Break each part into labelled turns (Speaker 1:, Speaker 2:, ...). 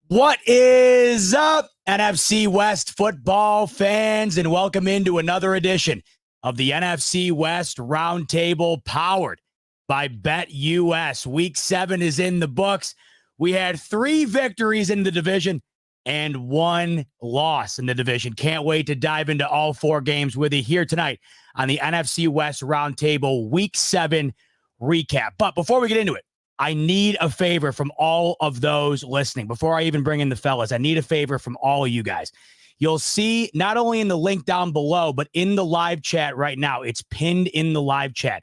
Speaker 1: What is up, NFC West football fans, and welcome into another edition of the NFC West Roundtable powered by BetUS. Week 7 is in the books. We had 3 victories in the division and 1 loss in the division. Can't wait to dive into all 4 games with you here tonight on the NFC West Roundtable Week 7 recap. But before we get into it, I need a favor from all of those listening. Before I even bring in the fellas, I need a favor from all of you guys. You'll see not only in the link down below, but in the live chat right now. It's pinned in the live chat.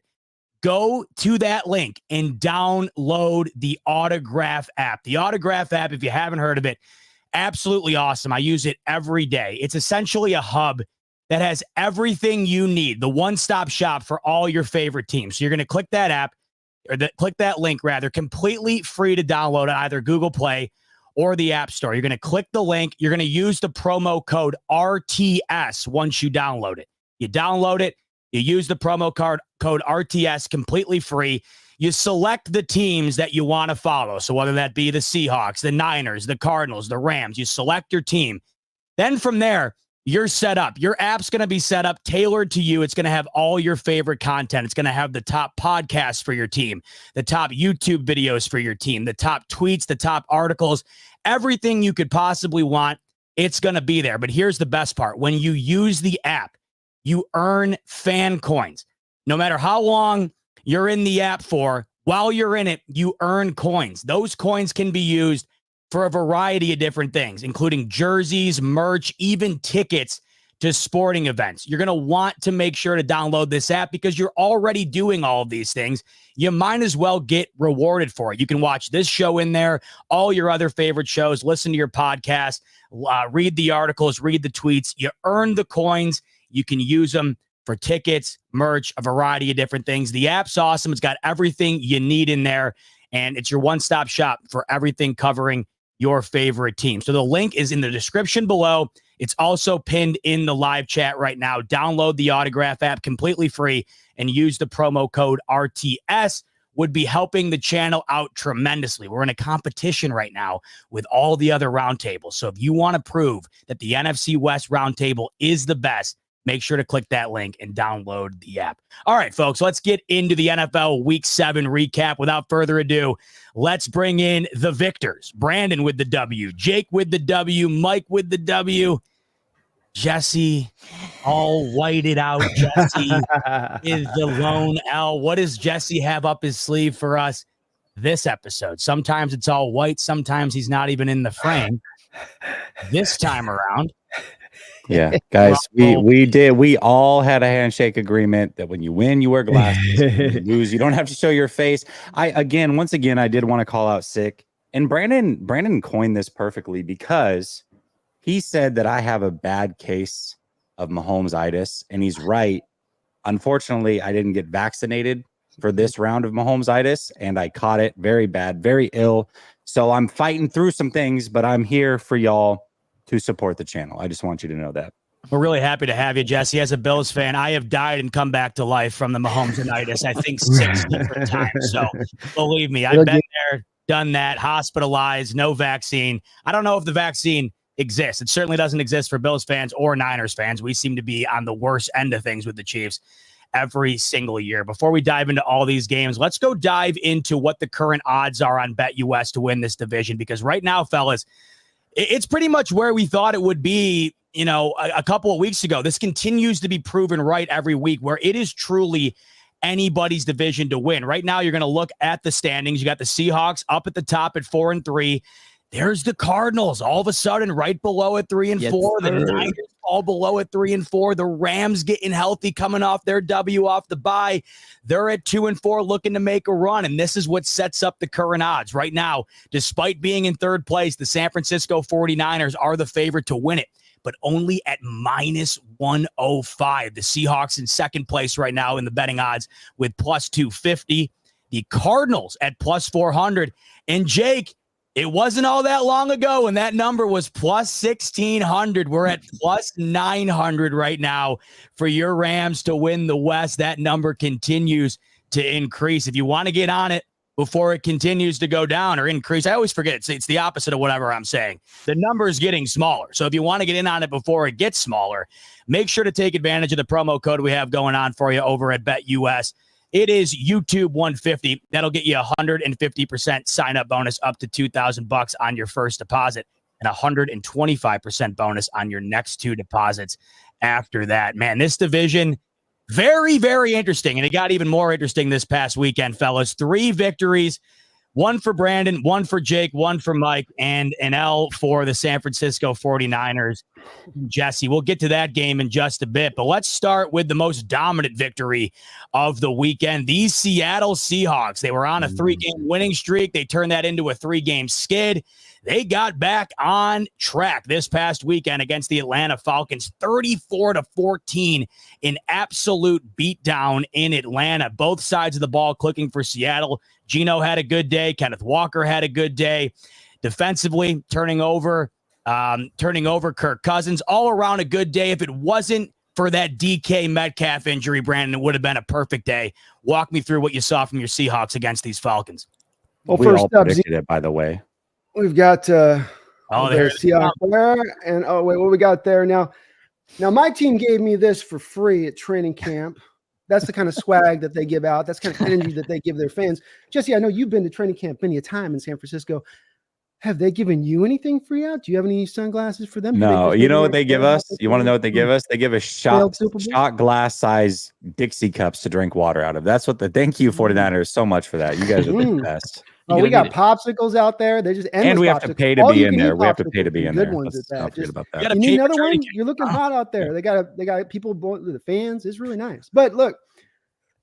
Speaker 1: Go to that link and download the Autograph app. The Autograph app, if you haven't heard of it, absolutely awesome. I use it every day. It's essentially a hub that has everything you need, the one-stop shop for all your favorite teams. So you're going to click that app, click that link rather, completely free to download on either Google Play or the App Store. You're going to click the link. You're going to use the promo code RTS once you download it. You download it. You use the promo code RTS completely free. You select the teams that you want to follow. So whether that be the Seahawks, the Niners, the Cardinals, the Rams, you select your team. Then from there, you're set up. Your app's going to be set up, tailored to you. It's going to have all your favorite content. It's going to have the top podcasts for your team, the top YouTube videos for your team, the top tweets, the top articles, everything you could possibly want. It's going to be there. But here's the best part. When you use the app, you earn fan coins. No matter how long you're in the app for, while you're in it, you earn coins. Those coins can be used for a variety of different things, including jerseys, merch, even tickets to sporting events. You're going to want to make sure to download this app because you're already doing all of these things. You might as well get rewarded for it. You can watch this show in there, all your other favorite shows, listen to your podcast, read the articles, read the tweets. You earn the coins. You can use them for tickets, merch, a variety of different things. The app's awesome. It's got everything you need in there, and it's your one-stop shop for everything covering your favorite team. So the link is in the description below. It's also pinned in the live chat right now. Download the Autograph app completely free and use the promo code RTS. Would be helping the channel out tremendously. We're in a competition right now with all the other roundtables. So if you want to prove that the NFC West Roundtable is the best, make sure to click that link and download the app. All right, folks, let's get into the NFL Week 7 recap. Without further ado, let's bring in the victors. Brandon with the W, Jake with the W, Mike with the W, Jesse, all whited out. Jesse is the lone L. What does Jesse have up his sleeve for us this episode? Sometimes it's all white. Sometimes he's not even in the frame. This time around,
Speaker 2: yeah, guys, we all had a handshake agreement that when you win, you wear glasses. When you lose, you don't have to show your face. Once again, I did want to call out sick. And Brandon coined this perfectly because he said that I have a bad case of Mahomes-itis, and he's right. Unfortunately, I didn't get vaccinated for this round of Mahomes-itis, and I caught it very bad, very ill. So I'm fighting through some things, but I'm here for y'all to support the channel. I just want you to know that.
Speaker 1: We're really happy to have you, Jesse. As a Bills fan, I have died and come back to life from the Mahomes-itis, I think 6 different times. So believe me, I've been there, done that, hospitalized, no vaccine. I don't know if the vaccine exists. It certainly doesn't exist for Bills fans or Niners fans. We seem to be on the worst end of things with the Chiefs every single year. Before we dive into all these games, let's go dive into what the current odds are on BetUS to win this division. Because right now, fellas, it's pretty much where we thought it would be, a couple of weeks ago. This continues to be proven right every week, where it is truly anybody's division to win. Right now, you're going to look at the standings. You got the Seahawks up at the top at 4-3. There's the Cardinals all of a sudden right below at 3-4. The Niners all below at 3-4. The Rams getting healthy, coming off their W off the bye. They're at 2-4, looking to make a run. And this is what sets up the current odds right now. Despite being in third place, the San Francisco 49ers are the favorite to win it, but only at -105. The Seahawks in second place right now in the betting odds with +250. The Cardinals at +400. And Jake, it wasn't all that long ago when that number was +1,600. We're at +900 right now for your Rams to win the West. That number continues to increase. If you want to get on it, before it continues to go down or increase. I always forget. It's the opposite of whatever I'm saying. The number is getting smaller. So if you want to get in on it before it gets smaller, make sure to take advantage of the promo code we have going on for you over at BetUS. It is YouTube 150. That'll get you 150% sign-up bonus up to $2,000 on your first deposit and 125% bonus on your next two deposits after that. Man, this division, very, very interesting. And it got even more interesting this past weekend, fellas. 3 victories, one for Brandon, one for Jake, one for Mike, and an L for the San Francisco 49ers. Jesse, we'll get to that game in just a bit, but let's start with the most dominant victory of the weekend. These Seattle Seahawks, they were on a 3-game winning streak. They turned that into a 3-game skid. They got back on track this past weekend against the Atlanta Falcons, 34-14, an absolute beatdown in Atlanta. Both sides of the ball clicking for Seattle. Geno had a good day. Kenneth Walker had a good day. Defensively, turning over Kirk Cousins. All around a good day. If it wasn't for that DK Metcalf injury, Brandon, it would have been a perfect day. Walk me through what you saw from your Seahawks against these Falcons.
Speaker 2: Well, we all predicted it, by the way.
Speaker 3: We've got there's Seahawks there, and what we got there now? Now my team gave me this for free at training camp. That's the kind of swag that they give out. That's the kind of energy that they give their fans. Jesse, I know you've been to training camp many a time in San Francisco. Have they given you anything free out? Do you have any sunglasses for them?
Speaker 2: No. You know what they give us? You want to know what they give us? They give us shot glass size Dixie cups to drink water out of. That's what thank you 49ers so much for that. You guys are the best.
Speaker 3: Oh, we got popsicles out there. They just
Speaker 2: and we have to pay to be in there. We have to pay to be in there.
Speaker 3: Good ones at that.
Speaker 2: Forget about that.
Speaker 3: You need another one? You're looking hot out there. They got people, the fans. It's really nice. But look,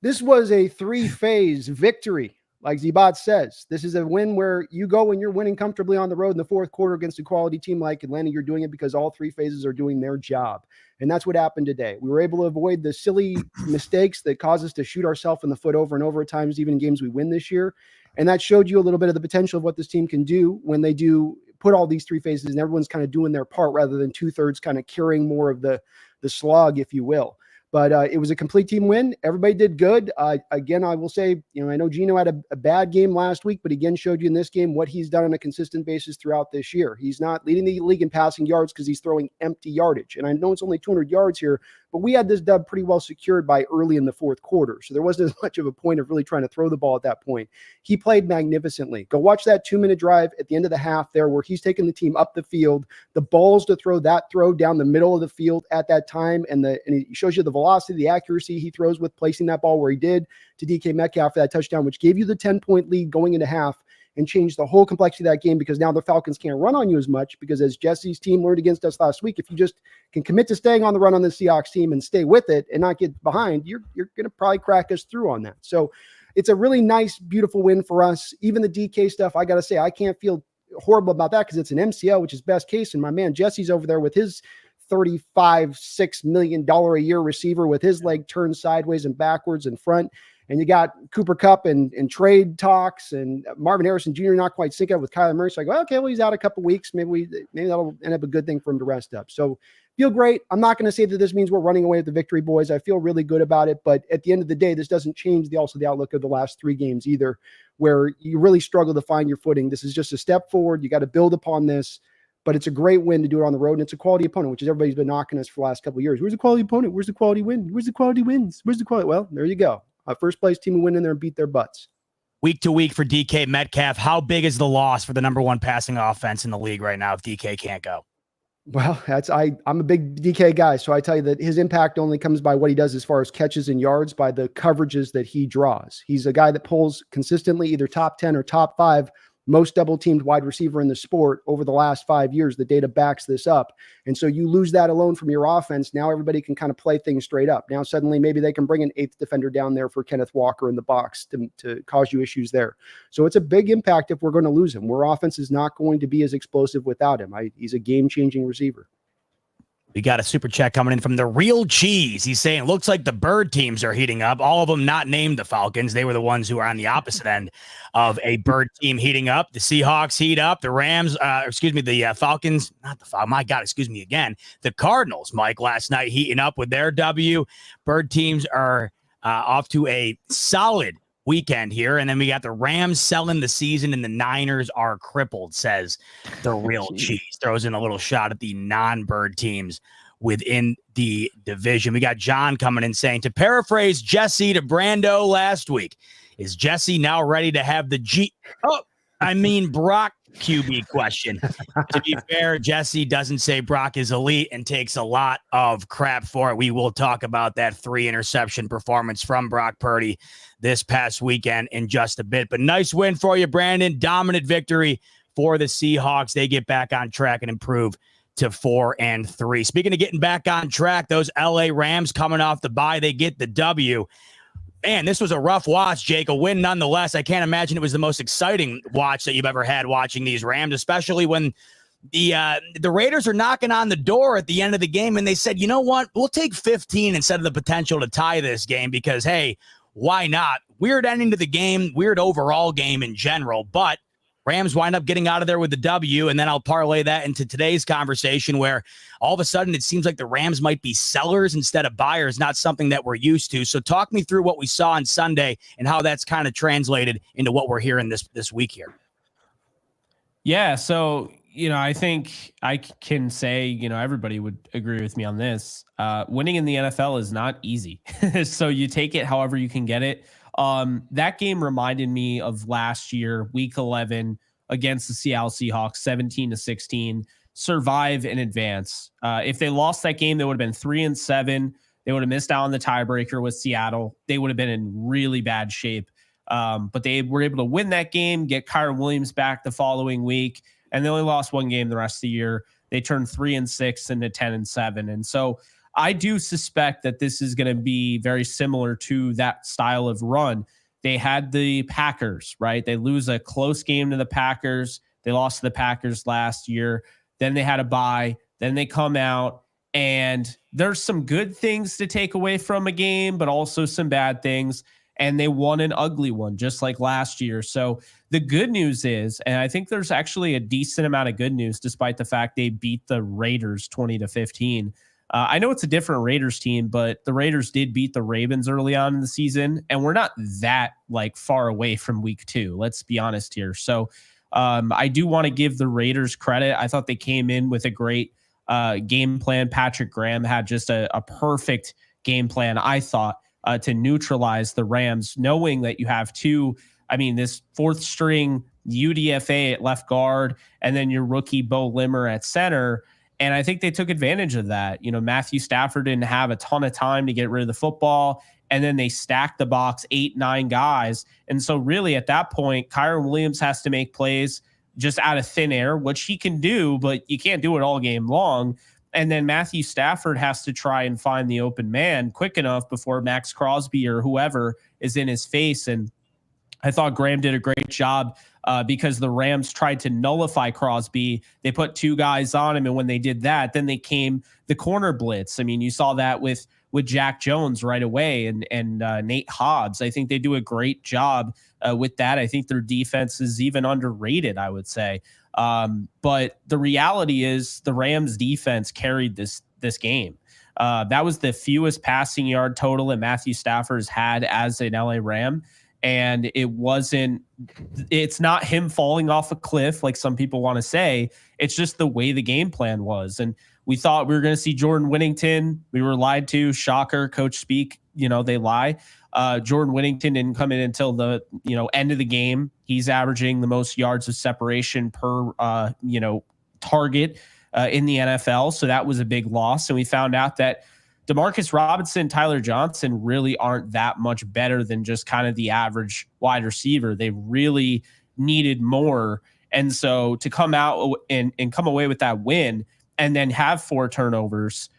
Speaker 3: this was a 3-phase victory. Like Zibat says, this is a win where you go and you're winning comfortably on the road in the fourth quarter against a quality team like Atlanta. You're doing it because all 3 phases are doing their job. And that's what happened today. We were able to avoid the silly mistakes that cause us to shoot ourselves in the foot over and over at times, even in games we win this year. And that showed you a little bit of the potential of what this team can do when they do put all these 3 phases and everyone's kind of doing their part rather than 2/3 kind of carrying more of the slog, if you will. But it was a complete team win. Everybody did good. Again, I will say, I know Geno had a bad game last week, but again, showed you in this game what he's done on a consistent basis throughout this year. He's not leading the league in passing yards because he's throwing empty yardage. And I know it's only 200 yards here, but we had this dub pretty well secured by early in the fourth quarter. So there wasn't as much of a point of really trying to throw the ball at that point. He played magnificently. Go watch that 2-minute drive at the end of the half there where he's taking the team up the field, the balls to throw that throw down the middle of the field at that time. And he shows you the velocity, the accuracy he throws with placing that ball where he did to DK Metcalf for that touchdown, which gave you the 10-point lead going into half and changed the whole complexity of that game because now the Falcons can't run on you as much because as Jesse's team learned against us last week, if you just can commit to staying on the run on the Seahawks team and stay with it and not get behind, you're going to probably crack us through on that. So it's a really nice, beautiful win for us. Even the DK stuff, I got to say, I can't feel horrible about that because it's an MCL, which is best case. And my man Jesse's over there with his $35-6 million a year receiver with his leg turned sideways and backwards and front. And you got Cooper Kupp and trade talks and Marvin Harrison Jr. not quite synced up with Kyler Murray. So I go, okay, well, he's out a couple weeks. Maybe that'll end up a good thing for him to rest up. So feel great. I'm not going to say that this means we're running away with the victory, boys. I feel really good about it. But at the end of the day, this doesn't change the outlook of the last 3 games either, where you really struggle to find your footing. This is just a step forward. You got to build upon this. But it's a great win to do it on the road, and it's a quality opponent, which is everybody's been knocking us for the last couple of years. Where's the quality opponent? Where's the quality win? Where's the quality wins? Where's the quality? Well, there you go. First place team will win in there and beat their butts.
Speaker 1: Week to week for DK Metcalf, how big is the loss for the number 1 passing offense in the league right now if DK can't go?
Speaker 3: Well, I'm a big DK guy, so I tell you that his impact only comes by what he does as far as catches and yards, by the coverages that he draws. He's a guy that pulls consistently either top 10 or top 5 most double-teamed wide receiver in the sport over the last 5 years. The data backs this up. And so you lose that alone from your offense. Now everybody can kind of play things straight up. Now suddenly maybe they can bring an 8th defender down there for Kenneth Walker in the box to cause you issues there. So it's a big impact if we're going to lose him. Our offense is not going to be as explosive without him. He's a game-changing receiver.
Speaker 1: We got a super chat coming in from the Real Cheese. He's saying, looks like the bird teams are heating up. All of them not named the Falcons. They were the ones who are on the opposite end of a bird team heating up. The Seahawks heat up. The Rams, the Falcons, not the Falcons. My God, excuse me again. The Cardinals, Mike, last night heating up with their W. Bird teams are off to a solid weekend here. And then we got the Rams selling the season and the Niners are crippled, says the real cheese. Throws in a little shot at the non-bird teams within the division. We got John coming in saying, to paraphrase Jesse to Brando last week, is Jesse now ready to have the Brock QB question? To be fair, Jesse doesn't say Brock is elite and takes a lot of crap for it. We will talk about that 3 interception performance from Brock Purdy this past weekend in just a bit. But nice win for you, Brandon. Dominant victory for the Seahawks. They get back on track and improve to 4-3. Speaking of getting back on track, those LA Rams coming off the bye, they get the W. Man, this was a rough watch, Jake. A win nonetheless. I can't imagine it was the most exciting watch that you've ever had watching these Rams, especially when the Raiders are knocking on the door at the end of the game, and they said, you know what? We'll take 15 instead of the potential to tie this game because, hey, why not? Weird ending to the game, weird overall game in general, but Rams wind up getting out of there with the W, and then I'll parlay that into today's conversation where all of a sudden it seems like the Rams might be sellers instead of buyers, not something that we're used to. So talk me through what we saw on Sunday and how that's kind of translated into what we're hearing this week here.
Speaker 4: Yeah, so, I think I can say, everybody would agree with me on this. Winning in the NFL is not easy. So you take it however you can get it. That game reminded me of last year, week 11 against the Seattle Seahawks, 17-16, survive in advance. If they lost that game, they would have been 3-7. They would have missed out on the tiebreaker with Seattle. They would have been in really bad shape. But they were able to win that game, get Kyren Williams back the following week, and they only lost one game the rest of the year. They turned 3-6 into 10-7. And so I do suspect that this is going to be very similar to that style of run. They had the Packers, right? They lose a close game to the Packers. They lost to the Packers last year. Then they had a bye. Then they come out, and there's some good things to take away from a game, but also some bad things. And they won an ugly one, just like last year. So the good news is, and I think there's actually a decent amount of good news, despite the fact they beat the Raiders 20-15. I know it's a different Raiders team, but the Raiders did beat the Ravens early on in the season, and we're not that far away from week 2. Let's be honest here. So I do want to give the Raiders credit. I thought they came in with a great game plan. Patrick Graham had just a perfect game plan, I thought, to neutralize the Rams, knowing that you have this 4th string UDFA at left guard, and then your rookie Bo Limmer at center. And I think they took advantage of that. Matthew Stafford didn't have a ton of time to get rid of the football. And then they stacked the box 8-9 guys. And so really at that point, Kyren Williams has to make plays just out of thin air, which he can do, but you can't do it all game long. And then Matthew Stafford has to try and find the open man quick enough before Max Crosby or whoever is in his face. And I thought Graham did a great job because the Rams tried to nullify Crosby. They put 2 guys on him, and when they did that, then they came the corner blitz. I mean, you saw that with Jack Jones right away and Nate Hobbs. I think they do a great job with that. I think their defense is even underrated, I would say. But the reality is the Rams defense carried this game. That was the fewest passing yard total that Matthew Stafford's had as an LA Ram. And it's not him falling off a cliff like some people want to say. It's just the way the game plan was. And we thought we were going to see Jordan Whittington. We were lied to. Shocker, coach speak. They lie. Jordan Whittington didn't come in until the end of the game. He's averaging the most yards of separation per target in the NFL. So that was a big loss. And we found out that Demarcus Robinson, Tyler Johnson really aren't that much better than just kind of the average wide receiver. They really needed more. And so to come out and come away with that win and then have 4 turnovers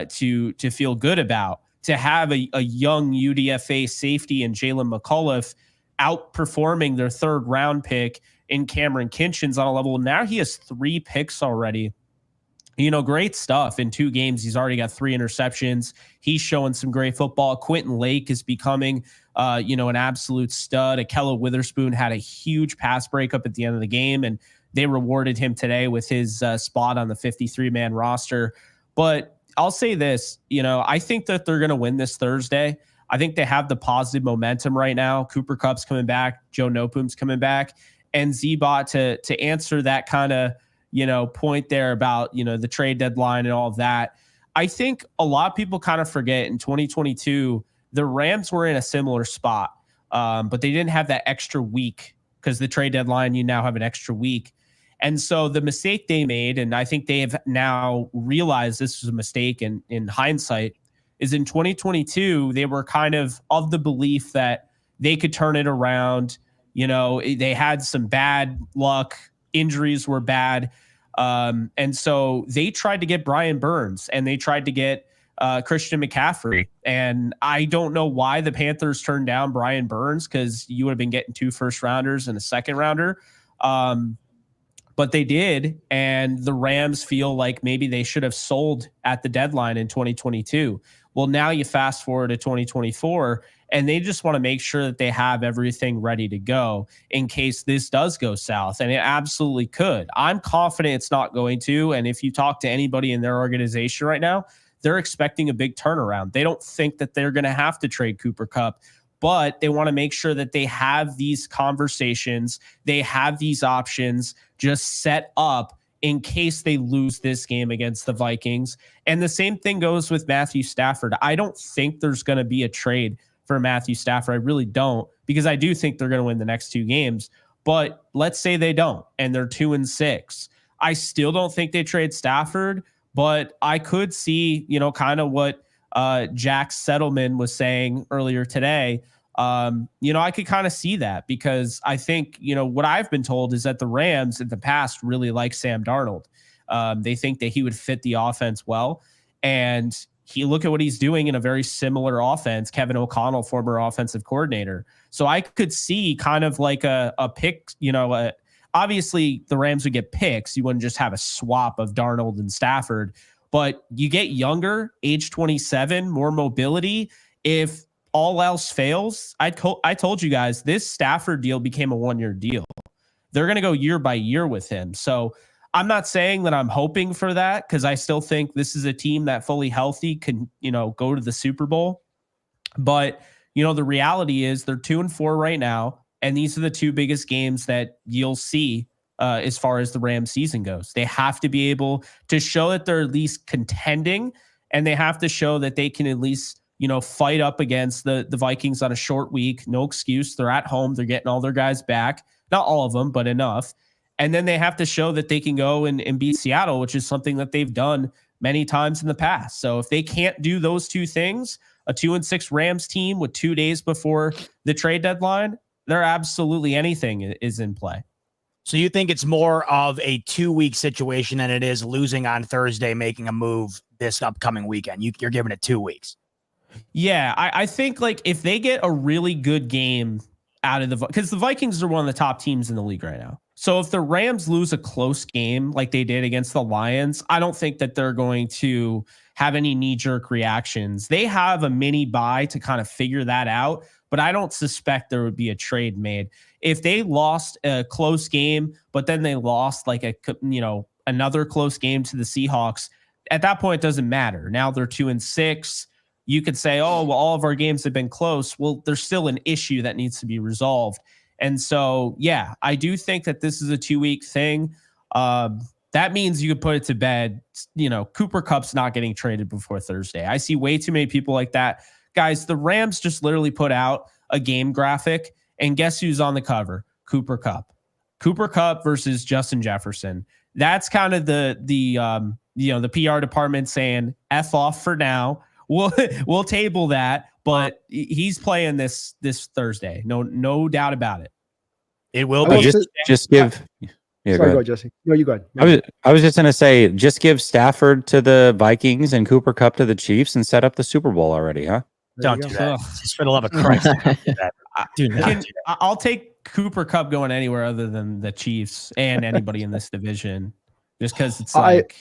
Speaker 4: to feel good about, to have a young UDFA safety and Jalen McCullough outperforming their 3rd round pick in Cameron Kinchins on a level. Now he has 3 picks already. Great stuff. In 2 games, he's already got 3 interceptions. He's showing some great football. Quentin Lake is becoming, an absolute stud. Akella Witherspoon had a huge pass breakup at the end of the game, and they rewarded him today with his spot on the 53-man roster. But I'll say this, I think that they're going to win this Thursday. I think they have the positive momentum right now. Cooper Kupp's coming back. Joe Noteboom's coming back. And Z-Bot to answer that kind of, point there about, the trade deadline and all of that. I think a lot of people kind of forget in 2022, the Rams were in a similar spot, but they didn't have that extra week because the trade deadline, you now have an extra week. And so the mistake they made, and I think they have now realized this was a mistake in hindsight, is in 2022, they were kind of the belief that they could turn it around. They had some bad luck. Injuries were bad. And so they tried to get Brian Burns and they tried to get Christian McCaffrey. And I don't know why the Panthers turned down Brian Burns, because you would have been getting 2 first-rounders and a second-rounder. But they did, and the Rams feel like maybe they should have sold at the deadline in 2022. Well, now you fast forward to 2024, and they just want to make sure that they have everything ready to go in case this does go south, and it absolutely could. I'm confident it's not going to, and if you talk to anybody in their organization right now, they're expecting a big turnaround. They don't think that they're going to have to trade Cooper Kupp, but they want to make sure that they have these conversations, they have these options just set up in case they lose this game against the Vikings. And the same thing goes with Matthew Stafford. I don't think there's going to be a trade for Matthew Stafford. I really don't, because I do think they're going to win the next 2 games. But let's say they don't, and they're 2-6. I still don't think they trade Stafford, but I could see, kind of what Jack Settleman was saying earlier today. I could kind of see that, because I think, what I've been told is that the Rams in the past really like Sam Darnold. They think that he would fit the offense well. And look at what he's doing in a very similar offense. Kevin O'Connell, former offensive coordinator. So I could see kind of like a pick, obviously the Rams would get picks. You wouldn't just have a swap of Darnold and Stafford, but you get younger, age 27, more mobility. If all else fails, I told you guys, this Stafford deal became a 1-year deal. They're going to go year by year with him. So I'm not saying that I'm hoping for that, because I still think this is a team that fully healthy can, go to the Super Bowl. But, the reality is they're 2-4 right now. And these are the 2 biggest games that you'll see as far as the Rams season goes. They have to be able to show that they're at least contending, and they have to show that they can at least fight up against the Vikings on a short week. No excuse. They're at home. They're getting all their guys back. Not all of them, but enough. And then they have to show that they can go and beat Seattle, which is something that they've done many times in the past. So if they can't do those 2 things, a 2-6 Rams team with 2 days before the trade deadline, they're absolutely anything is in play.
Speaker 1: So you think it's more of a 2-week situation than it is losing on Thursday, making a move this upcoming weekend? You're giving it 2 weeks.
Speaker 4: Yeah, I think like if they get a really good game out of because the Vikings are one of the top teams in the league right now. So if the Rams lose a close game like they did against the Lions, I don't think that they're going to have any knee-jerk reactions. They have a mini bye to kind of figure that out, but I don't suspect there would be a trade made. If they lost a close game, but then they lost like another close game to the Seahawks, at that point it doesn't matter. Now they're 2-6. You could say, oh, well, all of our games have been close. Well, there's still an issue that needs to be resolved. And so, yeah, I do think that this is a 2-week thing. That means you could put it to bed. Cooper Kupp's not getting traded before Thursday. I see way too many people like that. Guys, the Rams just literally put out a game graphic, and guess who's on the cover? Cooper Kupp. Cooper Kupp versus Justin Jefferson. That's kind of the PR department saying F off for now. We'll table that, but he's playing this Thursday. No doubt about it.
Speaker 1: It will be.
Speaker 2: Just give. Yeah,
Speaker 3: sorry, go ahead, Jesse. No, you go
Speaker 2: ahead. I was just going to say, just give Stafford to the Vikings and Cooper Kupp to the Chiefs and set up the Super Bowl already, huh?
Speaker 1: Don't do that. Just for the love of Christ. Do that.
Speaker 4: I'll take Cooper Kupp going anywhere other than the Chiefs and anybody in this division, just because it's like.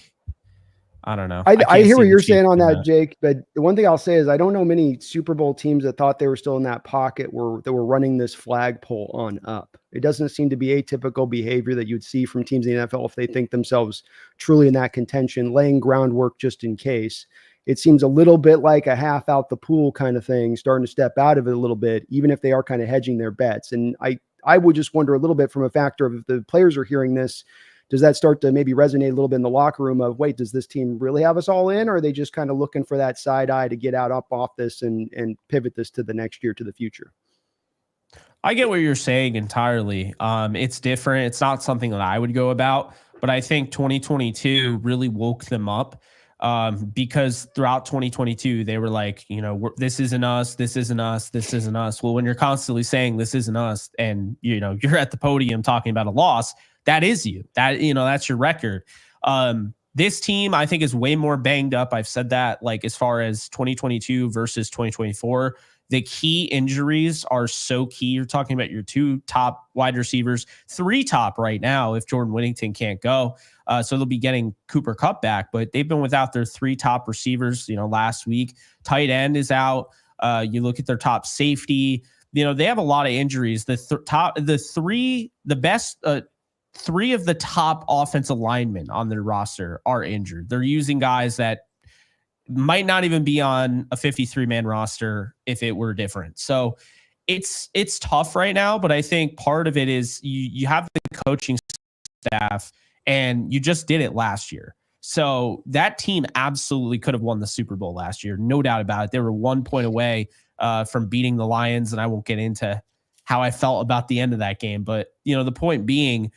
Speaker 4: I don't know.
Speaker 3: I hear what you're saying on that, Jake. But the one thing I'll say is I don't know many Super Bowl teams that thought they were still in that pocket that were running this flagpole on up. It doesn't seem to be atypical behavior that you'd see from teams in the NFL if they think themselves truly in that contention, laying groundwork just in case. it seems a little bit like a half out the pool kind of thing, starting to step out of it a little bit, even if they are kind of hedging their bets. And I would just wonder a little bit from a factor of if the players are hearing this, does that start to maybe resonate a little bit in the locker room of, wait, does this team really have us all in? Or are they just kind of looking for that side eye to get out up off this and pivot this to the next year, to the future?
Speaker 4: I get what you're saying entirely. It's different. It's not something that I would go about, but I think 2022 really woke them up, because throughout 2022, they were like, this isn't us, this isn't us, this isn't us. Well, when you're constantly saying this isn't us and, you're at the podium talking about a loss, that is you. That's your record. This team, I think, is way more banged up. I've said that, like, as far as 2022 versus 2024. The key injuries are so key. You're talking about your 2 top wide receivers, 3 top right now if Jordan Whittington can't go. So they'll be getting Cooper Kupp back, but they've been without their 3 top receivers, last week. Tight end is out. You look at their top safety. They have a lot of injuries. The best 3 of the top offensive linemen on their roster are injured. They're using guys that might not even be on a 53-man roster if it were different. So it's tough right now, but I think part of it is you have the coaching staff, and you just did it last year. So that team absolutely could have won the Super Bowl last year. No doubt about it. They were 1 point away from beating the Lions, and I won't get into how I felt about the end of that game. But, the point being,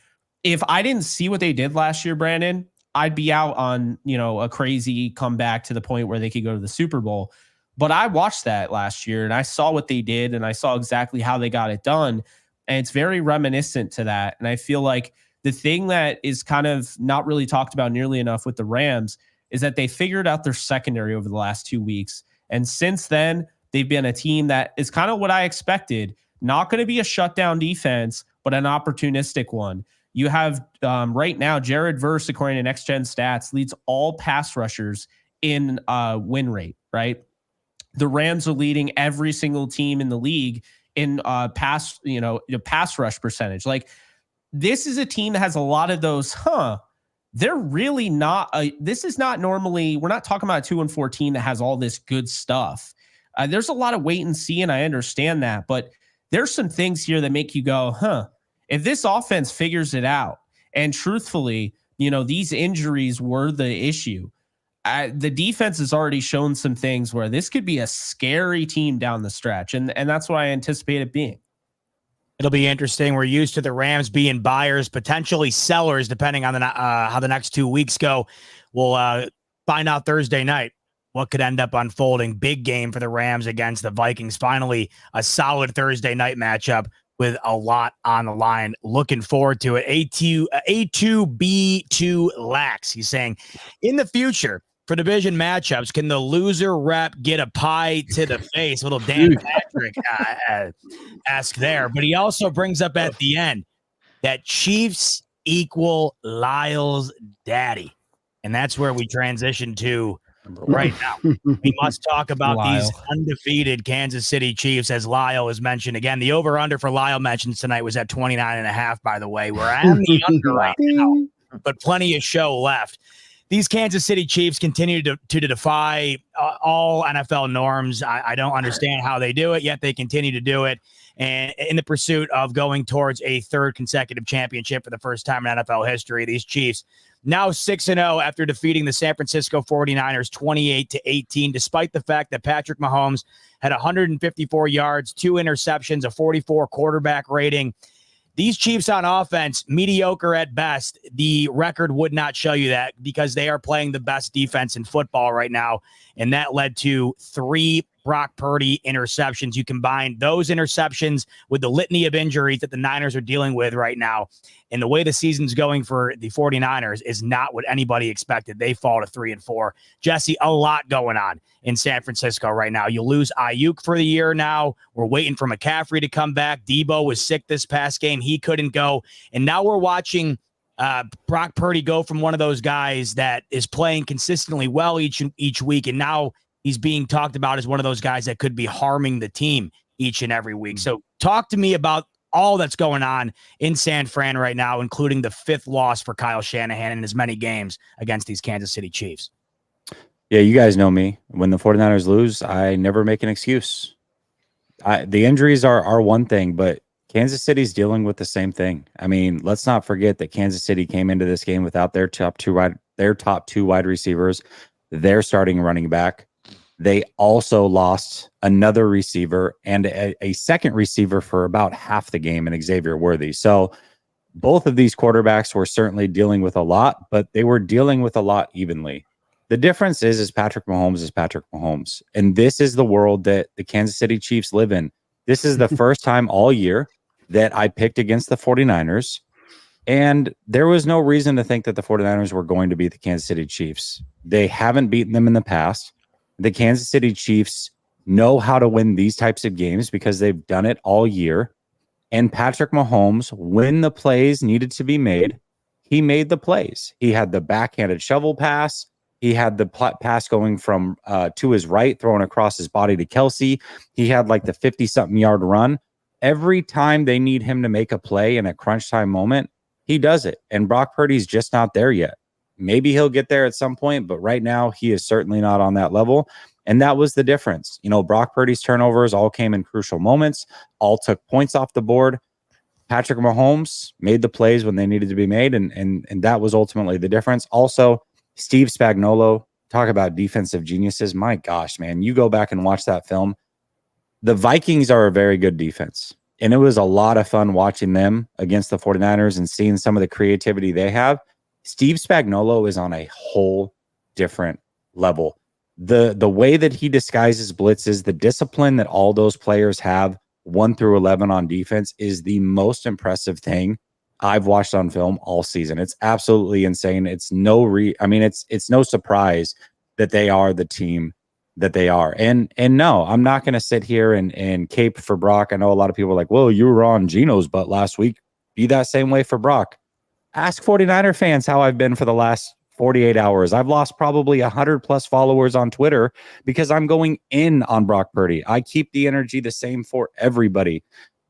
Speaker 4: if I didn't see what they did last year, Brandon, I'd be out on, a crazy comeback to the point where they could go to the Super Bowl. But I watched that last year, and I saw what they did, and I saw exactly how they got it done. And it's very reminiscent to that. And I feel like the thing that is kind of not really talked about nearly enough with the Rams is that they figured out their secondary over the last 2 weeks. And since then, they've been a team that is kind of what I expected. Not going to be a shutdown defense, but an opportunistic one. You have right now, Jared Verse, according to Next Gen Stats, leads all pass rushers in win rate, right? The Rams are leading every single team in the league in pass rush percentage. Like, this is a team that has a lot of those, they're really not, this is not normally, we're not talking about a 2-4 team that has all this good stuff. There's a lot of wait and see, and I understand that, but there's some things here that make you go, if this offense figures it out, and truthfully, these injuries were the issue. The defense has already shown some things where this could be a scary team down the stretch, and that's what I anticipate it being.
Speaker 1: It'll be interesting. We're used to the Rams being buyers, potentially sellers, depending on how the next 2 weeks go. We'll find out Thursday night what could end up unfolding. Big game for the Rams against the Vikings. Finally, a solid Thursday night matchup with a lot on the line. Looking forward to it. A2B2 Lax. He's saying, in the future, for division matchups, can the loser rep get a pie to the face? Little Dan Patrick ask there. But he also brings up at the end that Chiefs equal Lyle's daddy. And that's where we transition to right now. We must talk about these undefeated Kansas City Chiefs, as Lyle has mentioned. Again, the over-under for Lyle mentions tonight was at 29.5, by the way. We're at the under right now, but plenty of show left. These Kansas City Chiefs continue to defy all NFL norms. I don't understand how they do it, yet they continue to do it. And in the pursuit of going towards a 3rd consecutive championship for the first time in NFL history, these Chiefs now 6-0 after defeating the San Francisco 49ers 28-18, despite the fact that Patrick Mahomes had 154 yards, 2 interceptions, a 44 quarterback rating. These Chiefs on offense, mediocre at best. The record would not show you that, because they are playing the best defense in football right now. And that led to 3 Brock Purdy interceptions. You combine those interceptions with the litany of injuries that the Niners are dealing with right now, and the way the season's going for the 49ers is not what anybody expected. They fall to 3-4. Jesse, a lot going on in San Francisco right now. You lose Ayuk for the year now. We're waiting for McCaffrey to come back. Debo was sick this past game. He couldn't go. And now we're watching Brock Purdy go from one of those guys that is playing consistently well each week, and now he's being talked about as one of those guys that could be harming the team each and every week. So talk to me about all that's going on in San Fran right now, including the 5th loss for Kyle Shanahan in as many games against these Kansas City Chiefs.
Speaker 2: Yeah, you guys know me. When the 49ers lose, I never make an excuse. The injuries are one thing, but Kansas City's dealing with the same thing. I mean, let's not forget that Kansas City came into this game without their top two wide receivers, their starting running back. They also lost another receiver and a second receiver for about half the game in Xavier Worthy. So both of these quarterbacks were certainly dealing with a lot, but they were dealing with a lot evenly. The difference is Patrick Mahomes is Patrick Mahomes. And this is the world that the Kansas City Chiefs live in. This is the first time all year that I picked against the 49ers. And there was no reason to think that the 49ers were going to beat the Kansas City Chiefs. They haven't beaten them in the past. The Kansas City Chiefs know how to win these types of games because they've done it all year. And Patrick Mahomes, when the plays needed to be made, he made the plays. He had the backhanded shovel pass. He had the pass going from to his right, throwing across his body to Kelsey. He had like the 50-something yard run. Every time they need him to make a play in a crunch time moment, he does it. And Brock Purdy's just not there yet. Maybe he'll get there at some point, but right now he is certainly not on that level. And that was the difference. You know, Brock Purdy's turnovers all came in crucial moments, all took points off the board. Patrick Mahomes made the plays when they needed to be made, and that was ultimately the difference. Also, Steve Spagnuolo, talk about defensive geniuses. My gosh, man, you go back and watch that film. The Vikings are a very good defense, and it was a lot of fun watching them against the 49ers and seeing some of the creativity they have. Steve Spagnuolo is on a whole different level. The way that he disguises blitzes, the discipline that all those players have 1 through 11 on defense is the most impressive thing I've watched on film all season. It's absolutely insane. It's it's no surprise that they are the team that they are. And no, I'm not going to sit here and cape for Brock. I know a lot of people are like, well, you were on Geno's butt last week. Be that same way for Brock. Ask 49er fans how I've been for the last 48 hours. I've lost probably 100 plus followers on Twitter because I'm going in on Brock Purdy. I keep the energy the same for everybody.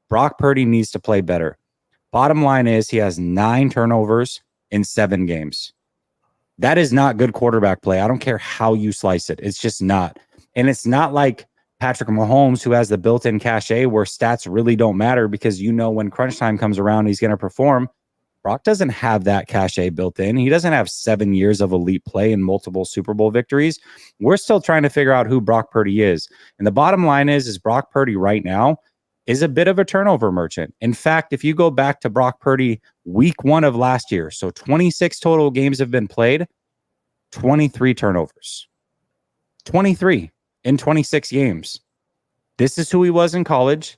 Speaker 2: Brock Purdy needs to play better. Bottom line is he has 9 turnovers in 7 games. That is not good quarterback play. I don't care how you slice it. It's just not. And it's not like Patrick Mahomes, who has the built-in cachet where stats really don't matter because you know when crunch time comes around, he's going to perform. Brock doesn't have that cachet built in. He doesn't have 7 years of elite play and multiple Super Bowl victories. We're still trying to figure out who Brock Purdy is. And the bottom line is Brock Purdy right now is a bit of a turnover merchant. In fact, if you go back to Brock Purdy week 1 of last year, so 26 total games have been played, 23 turnovers. 23 in 26 games. This is who he was in college.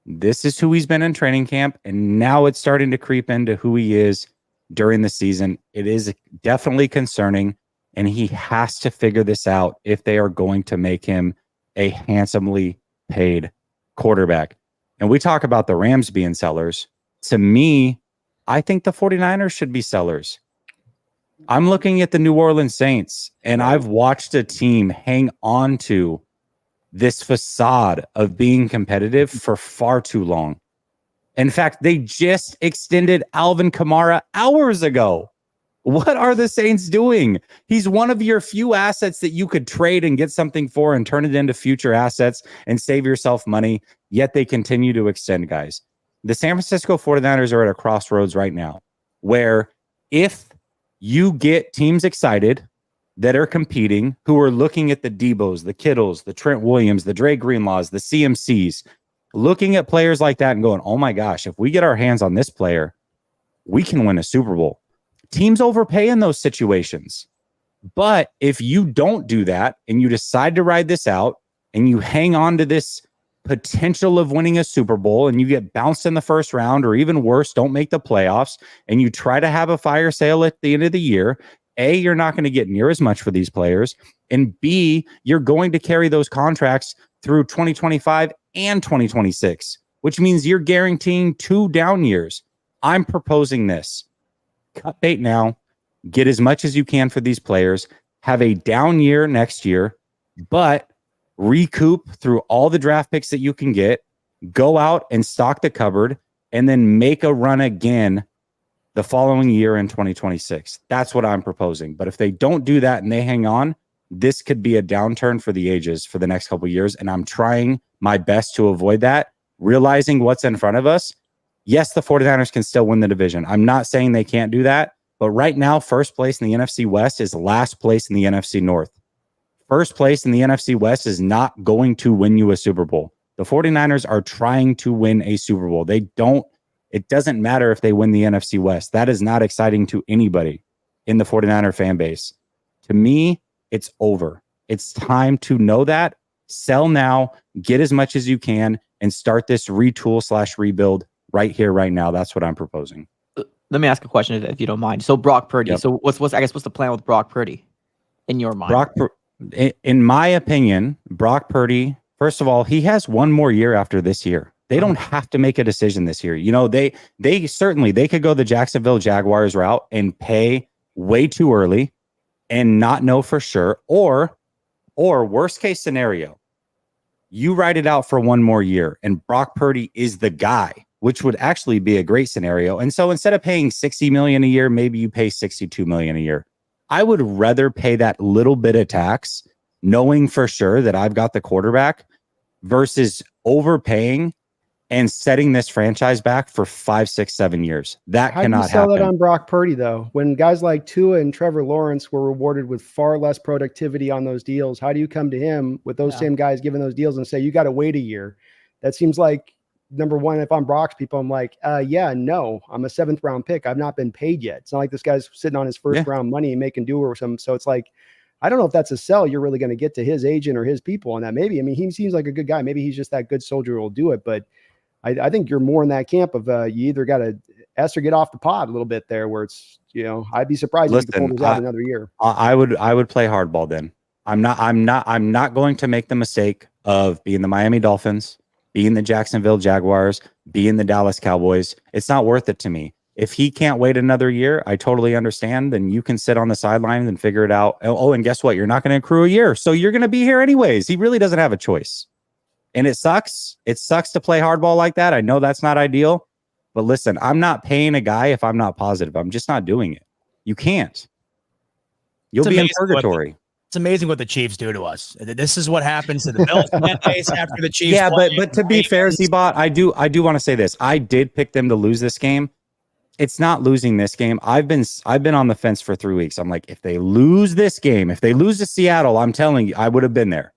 Speaker 2: This is who he's been in training camp, and now it's starting to creep into who he is during the season. It is definitely concerning, and he has to figure this out if they are going to make him a handsomely paid quarterback. And we talk about the Rams being sellers. To me, I think the 49ers should be sellers. I'm looking at the New Orleans Saints, and I've watched a team hang on to this facade of being competitive for far too long. In fact, they just extended Alvin Kamara hours ago. What are the Saints doing? He's one of your few assets that you could trade and get something for and turn it into future assets and save yourself money, yet they continue to extend guys. The San Francisco 49ers are at a crossroads right now where if you get teams excited that are competing, who are looking at the Debos, the Kittles, the Trent Williams, the Dre Greenlaws, the CMCs, looking at players like that and going, oh my gosh, if we get our hands on this player, we can win a Super Bowl. Teams overpay in those situations. But if you don't do that and you decide to ride this out and you hang on to this potential of winning a Super Bowl and you get bounced in the first round, or even worse, don't make the playoffs, and you try to have a fire sale at the end of the year, A, you're not going to get near as much for these players, and B, you're going to carry those contracts through 2025 and 2026, which means you're guaranteeing 2 down years. I'm proposing this. Cut bait now, get as much as you can for these players, have a down year next year, but recoup through all the draft picks that you can get, go out and stock the cupboard, and then make a run again the following year in 2026. That's what I'm proposing. But if they don't do that and they hang on, this could be a downturn for the ages for the next couple of years. And I'm trying my best to avoid that, realizing what's in front of us. Yes, the 49ers can still win the division. I'm not saying they can't do that. But right now, first place in the NFC West is last place in the NFC North. First place in the NFC West is not going to win you a Super Bowl. The 49ers are trying to win a Super Bowl. It doesn't matter if they win the NFC West. That is not exciting to anybody in the 49er fan base. To me, it's over. It's time to know that. Sell now, get as much as you can, and start this retool/rebuild right here, right now. That's what I'm proposing.
Speaker 5: Let me ask a question if you don't mind. So Brock Purdy.
Speaker 2: Yep.
Speaker 5: So what's the plan with Brock Purdy in your mind?
Speaker 2: In my opinion, Brock Purdy, first of all, he has one more year after this year. They don't have to make a decision this year. You know, they could go the Jacksonville Jaguars route and pay way too early and not know for sure. Or worst case scenario, you write it out for one more year and Brock Purdy is the guy, which would actually be a great scenario. And so instead of paying $60 million a year, maybe you pay $62 million a year. I would rather pay that little bit of tax, knowing for sure that I've got the quarterback, versus overpaying and setting this franchise back for 5, 6, 7 years. That
Speaker 3: How
Speaker 2: cannot
Speaker 3: do you sell
Speaker 2: happen.
Speaker 3: that on Brock Purdy, though? When guys like Tua and Trevor Lawrence were rewarded with far less productivity on those deals, how do you come to him with those same guys giving those deals and say, you got to wait a year? That seems like, number one, if I'm Brock's people, I'm like, no, I'm a 7th round pick. I've not been paid yet. It's not like this guy's sitting on his first round money and making do or something. So it's like, I don't know if that's a sell you're really going to get to his agent or his people on that. Maybe, I mean, he seems like a good guy. Maybe he's just that good soldier who will do it. But I think you're more in that camp of you either got to S or get off the pod a little bit there, where it's, you know, I'd be surprised if you could pull this out another year.
Speaker 2: I would play hardball then. I'm not going to make the mistake of being the Miami Dolphins, being the Jacksonville Jaguars, being the Dallas Cowboys. It's not worth it to me. If he can't wait another year, I totally understand. Then you can sit on the sidelines and figure it out. Oh, and guess what? You're not going to accrue a year. So you're going to be here anyways. He really doesn't have a choice. And it sucks. It sucks to play hardball like that. I know that's not ideal. But listen, I'm not paying a guy if I'm not positive. I'm just not doing it. You can't. You'll be in purgatory.
Speaker 1: It's amazing what the Chiefs do to us. This is what happens to the Bills fan base after the Chiefs.
Speaker 2: Yeah, but to be fair, Z-Bot, I do want to say this. I did pick them to lose this game. It's not losing this game. I've been on the fence for 3 weeks. I'm like, if they lose this game, if they lose to Seattle, I'm telling you, I would have been there.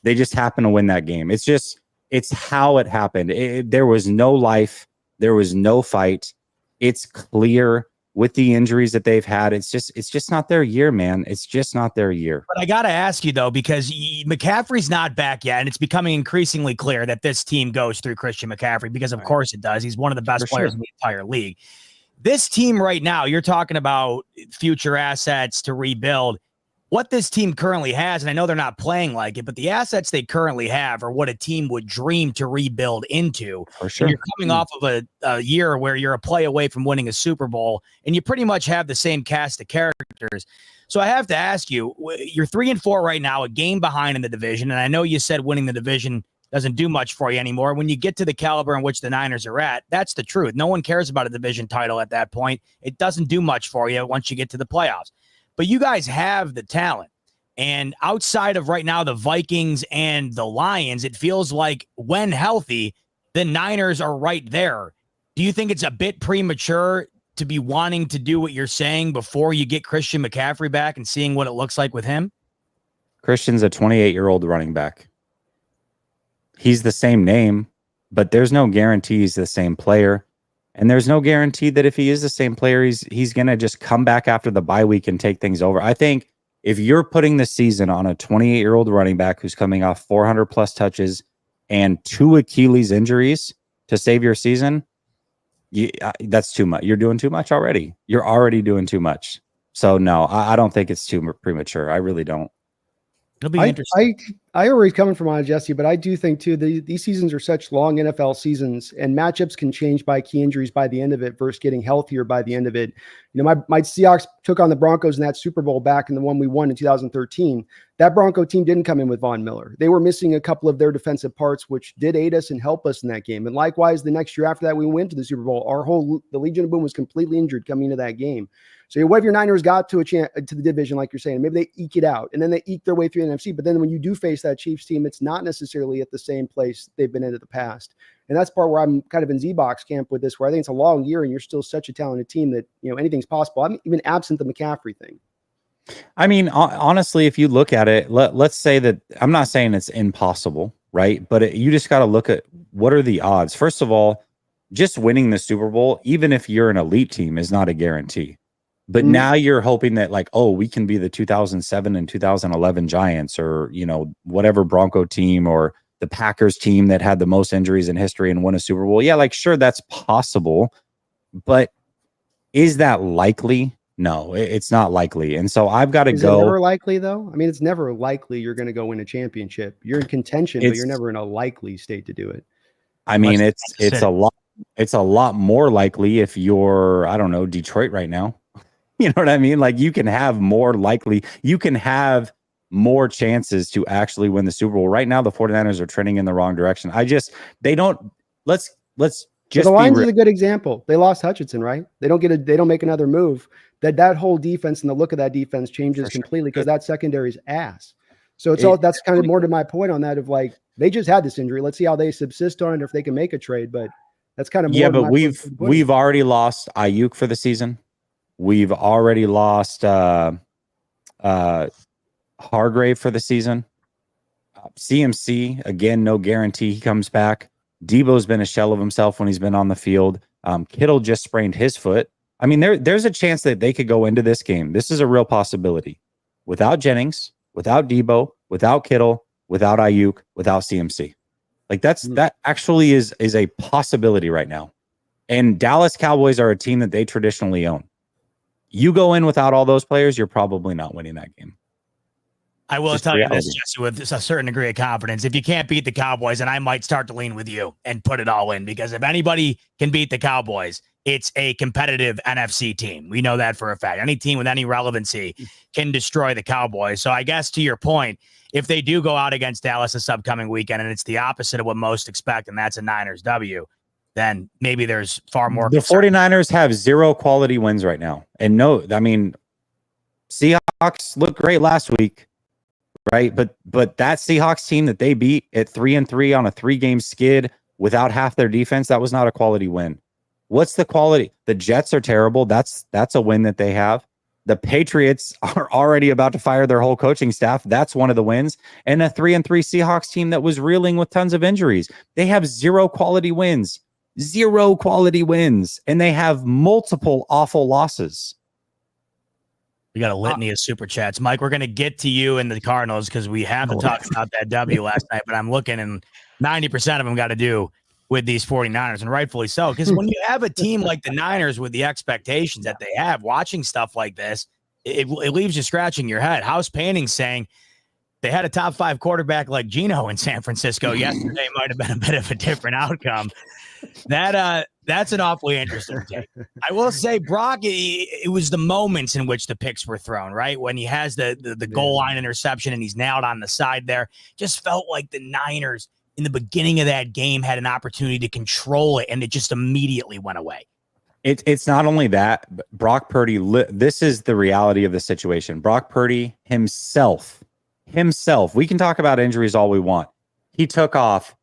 Speaker 2: They just happen to win that game. It's how it happened. There was no life. There was no fight. It's clear with the injuries that they've had. It's just not their year, man. It's just not their year.
Speaker 1: But I got to ask you, though, because McCaffrey's not back yet, and it's becoming increasingly clear that this team goes through Christian McCaffrey, because of course it does. He's one of the best players in the entire league. This team right now, you're talking about future assets to rebuild. What this team currently has, and I know they're not playing like it, but the assets they currently have are what a team would dream to rebuild into.
Speaker 2: For sure.
Speaker 1: And you're coming off of a year where you're a play away from winning a Super Bowl, and you pretty much have the same cast of characters. So I have to ask you, you're 3-4 right now, a game behind in the division, and I know you said winning the division doesn't do much for you anymore. When you get to the caliber in which the Niners are at, that's the truth. No one cares about a division title at that point. It doesn't do much for you once you get to the playoffs. But you guys have the talent. And outside of right now the Vikings and the Lions, it feels like when healthy, the Niners are right there. Do you think it's a bit premature to be wanting to do what you're saying before you get Christian McCaffrey back and seeing what it looks like with him?
Speaker 2: Christian's a 28-year-old running back. He's the same name, but there's no guarantee he's the same player. And there's no guarantee that if he is the same player, he's going to just come back after the bye week and take things over. I think if you're putting the season on a 28-year-old running back who's coming off 400 plus touches and 2 Achilles injuries to save your season, that's too much. You're doing too much already. You're already doing too much. So no, I don't think it's too premature. I really don't.
Speaker 1: It'll be interesting.
Speaker 3: I hear where he's coming from on it, Jesse, but I do think too these seasons are such long NFL seasons, and matchups can change by key injuries by the end of it versus getting healthier by the end of it. You know, my Seahawks took on the Broncos in that Super Bowl back in the one we won in 2013. That Bronco team didn't come in with Von Miller. They were missing a couple of their defensive parts, which did aid us and help us in that game. And likewise, the next year after that, we went to the Super Bowl. The Legion of Boom was completely injured coming into that game. So what if your Niners got to to the division, like you're saying, maybe they eke it out and then they eke their way through the NFC. But then when you do face that Chiefs team, it's not necessarily at the same place they've been in the past. And that's part where I'm kind of in Z-Box camp with this, where I think it's a long year and you're still such a talented team that, anything's possible. I'm even absent the McCaffrey thing.
Speaker 2: I mean, honestly, if you look at it, let's say that I'm not saying it's impossible, right? But you just got to look at what are the odds. First of all, just winning the Super Bowl, even if you're an elite team, is not a guarantee. But now you're hoping that we can be the 2007 and 2011 Giants or, whatever Bronco team or the Packers team that had the most injuries in history and won a Super Bowl. Yeah, sure, that's possible. But is that likely? No, it's not likely. And so I've got to go.
Speaker 3: Is it never likely, though? I mean, it's never likely you're going to go win a championship. You're in contention, but you're never in a likely state to do it.
Speaker 2: I mean, it's a lot more likely if you're, I don't know, Detroit right now. You know what I mean? You can have more chances to actually win the Super Bowl. Right now, the 49ers are trending in the wrong direction. Let's just
Speaker 3: the Lions is a good example. They lost Hutchinson, right? They don't make another move. That whole defense and the look of that defense changes completely because that secondary's ass. So that's kind of more to my point on that of they just had this injury. Let's see how they subsist on it, or if they can make a trade. But that's kind of more.
Speaker 2: Yeah, but we've already lost Ayuk for the season. We've already lost Hargrave for the season. CMC, again, no guarantee he comes back. Debo's been a shell of himself when he's been on the field. Kittle just sprained his foot. I mean, there's a chance that they could go into this game. This is a real possibility. Without Jennings, without Debo, without Kittle, without Ayuk, without CMC. That actually is a possibility right now. And Dallas Cowboys are a team that they traditionally own. You go in without all those players, you're probably not winning that game.
Speaker 1: I will tell you this, Jesse, with a certain degree of confidence. If you can't beat the Cowboys, and I might start to lean with you and put it all in, because if anybody can beat the Cowboys, it's a competitive NFC team. We know that for a fact. Any team with any relevancy can destroy the Cowboys. So I guess to your point, if they do go out against Dallas this upcoming weekend, and it's the opposite of what most expect, and that's a Niners W, then maybe there's far more.
Speaker 2: The 49ers have 0 quality wins right now. And Seahawks looked great last week. Right. But that Seahawks team that they beat at 3-3 on a 3-game skid without half their defense, that was not a quality win. What's the quality? The Jets are terrible. That's a win that they have. The Patriots are already about to fire their whole coaching staff. That's one of the wins. And a 3-3 Seahawks team that was reeling with tons of injuries. They have 0 quality wins. 0 quality wins. And they have multiple awful losses.
Speaker 1: We got a litany of super chats. Mike, we're going to get to you and the Cardinals because we have to talk about that W last night, but I'm looking and 90% of them got to do with these 49ers, and rightfully so. Because when you have a team like the Niners with the expectations that they have, watching stuff like this, it leaves you scratching your head. House Painting saying they had a top 5 quarterback like Geno in San Francisco yesterday. Might have been a bit of a different outcome. That's an awfully interesting take. I will say, Brock, it was the moments in which the picks were thrown, right? When he has the goal line interception and he's nailed on the side there. Just felt like the Niners in the beginning of that game had an opportunity to control it, and it just immediately went away.
Speaker 2: It's not only that, but Brock Purdy, this is the reality of the situation. Brock Purdy himself, we can talk about injuries all we want. He took off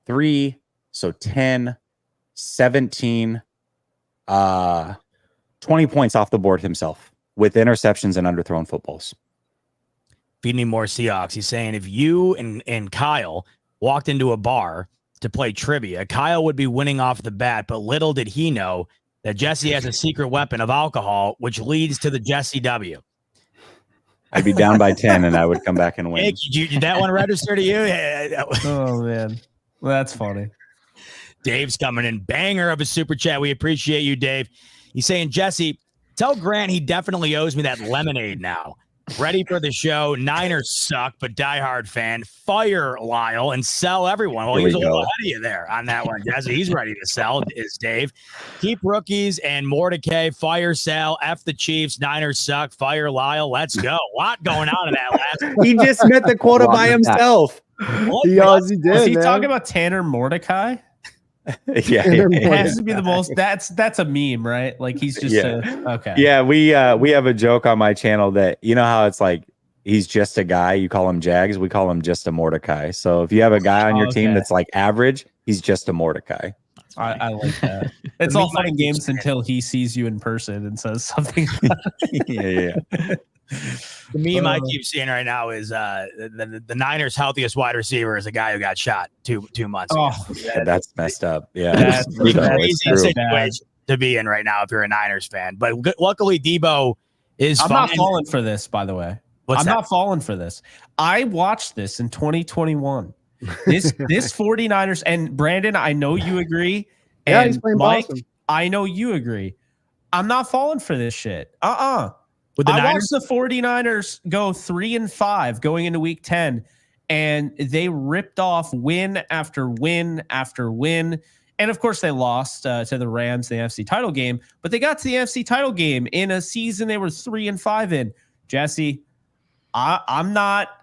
Speaker 2: 3, so 10, 17, 20 points off the board himself with interceptions and underthrown footballs.
Speaker 1: Feeding more Seahawks. He's saying if you and Kyle walked into a bar to play trivia, Kyle would be winning off the bat, but little did he know that Jesse has a secret weapon of alcohol, which leads to the Jesse W.
Speaker 2: I'd be down by 10 and I would come back and win.
Speaker 1: Hey, did that one register to you?
Speaker 4: Oh, man. Well, that's funny.
Speaker 1: Dave's coming in. Banger of a super chat. We appreciate you, Dave. He's saying, Jesse, tell Grant he definitely owes me that lemonade now. Ready for the show. Niners suck, but diehard fan. Fire Lyle and sell everyone. Well, he's a little ahead of you there on that one, Jesse. He's ready to sell, is Dave. Keep rookies and more decay. Fire Sal. F the Chiefs. Niners suck. Fire Lyle. Let's go. A lot going on in that last.
Speaker 2: He just met the quota by himself.
Speaker 3: He did.
Speaker 4: Was he talking about Tanner Mordecai?
Speaker 2: Yeah,
Speaker 4: It has to be the most. That's a meme, right? Like he's just okay.
Speaker 2: Yeah, we have a joke on my channel that you know how it's like he's just a guy. You call him Jags. We call him just a Mordecai. So if you have a guy on your team that's like average, he's just a Mordecai.
Speaker 4: I like that. It's all fun and games until he sees you in person and says something.
Speaker 2: Yeah.
Speaker 1: The meme I keep seeing right now is the Niners' healthiest wide receiver is a guy who got shot two months ago.
Speaker 2: Yeah, that's messed up. Yeah,
Speaker 1: that's crazy situation to be in right now if you're a Niners fan. But luckily, Debo is
Speaker 4: I'm
Speaker 1: fine.
Speaker 4: not falling for this, by the way. I'm not falling for this. I watched this in 2021. This 49ers, and Brandon, I know you agree.
Speaker 3: Yeah,
Speaker 4: and
Speaker 3: he's playing
Speaker 4: Mike,
Speaker 3: Boston.
Speaker 4: I know you agree. I'm not falling for this shit.
Speaker 1: With the
Speaker 4: I
Speaker 1: Niners?
Speaker 4: watched the 49ers go 3-5 going into week 10, and they ripped off win after win after win. And of course, they lost to the Rams, the NFC title game, but they got to the NFC title game in a season they were 3-5 in. Jesse, I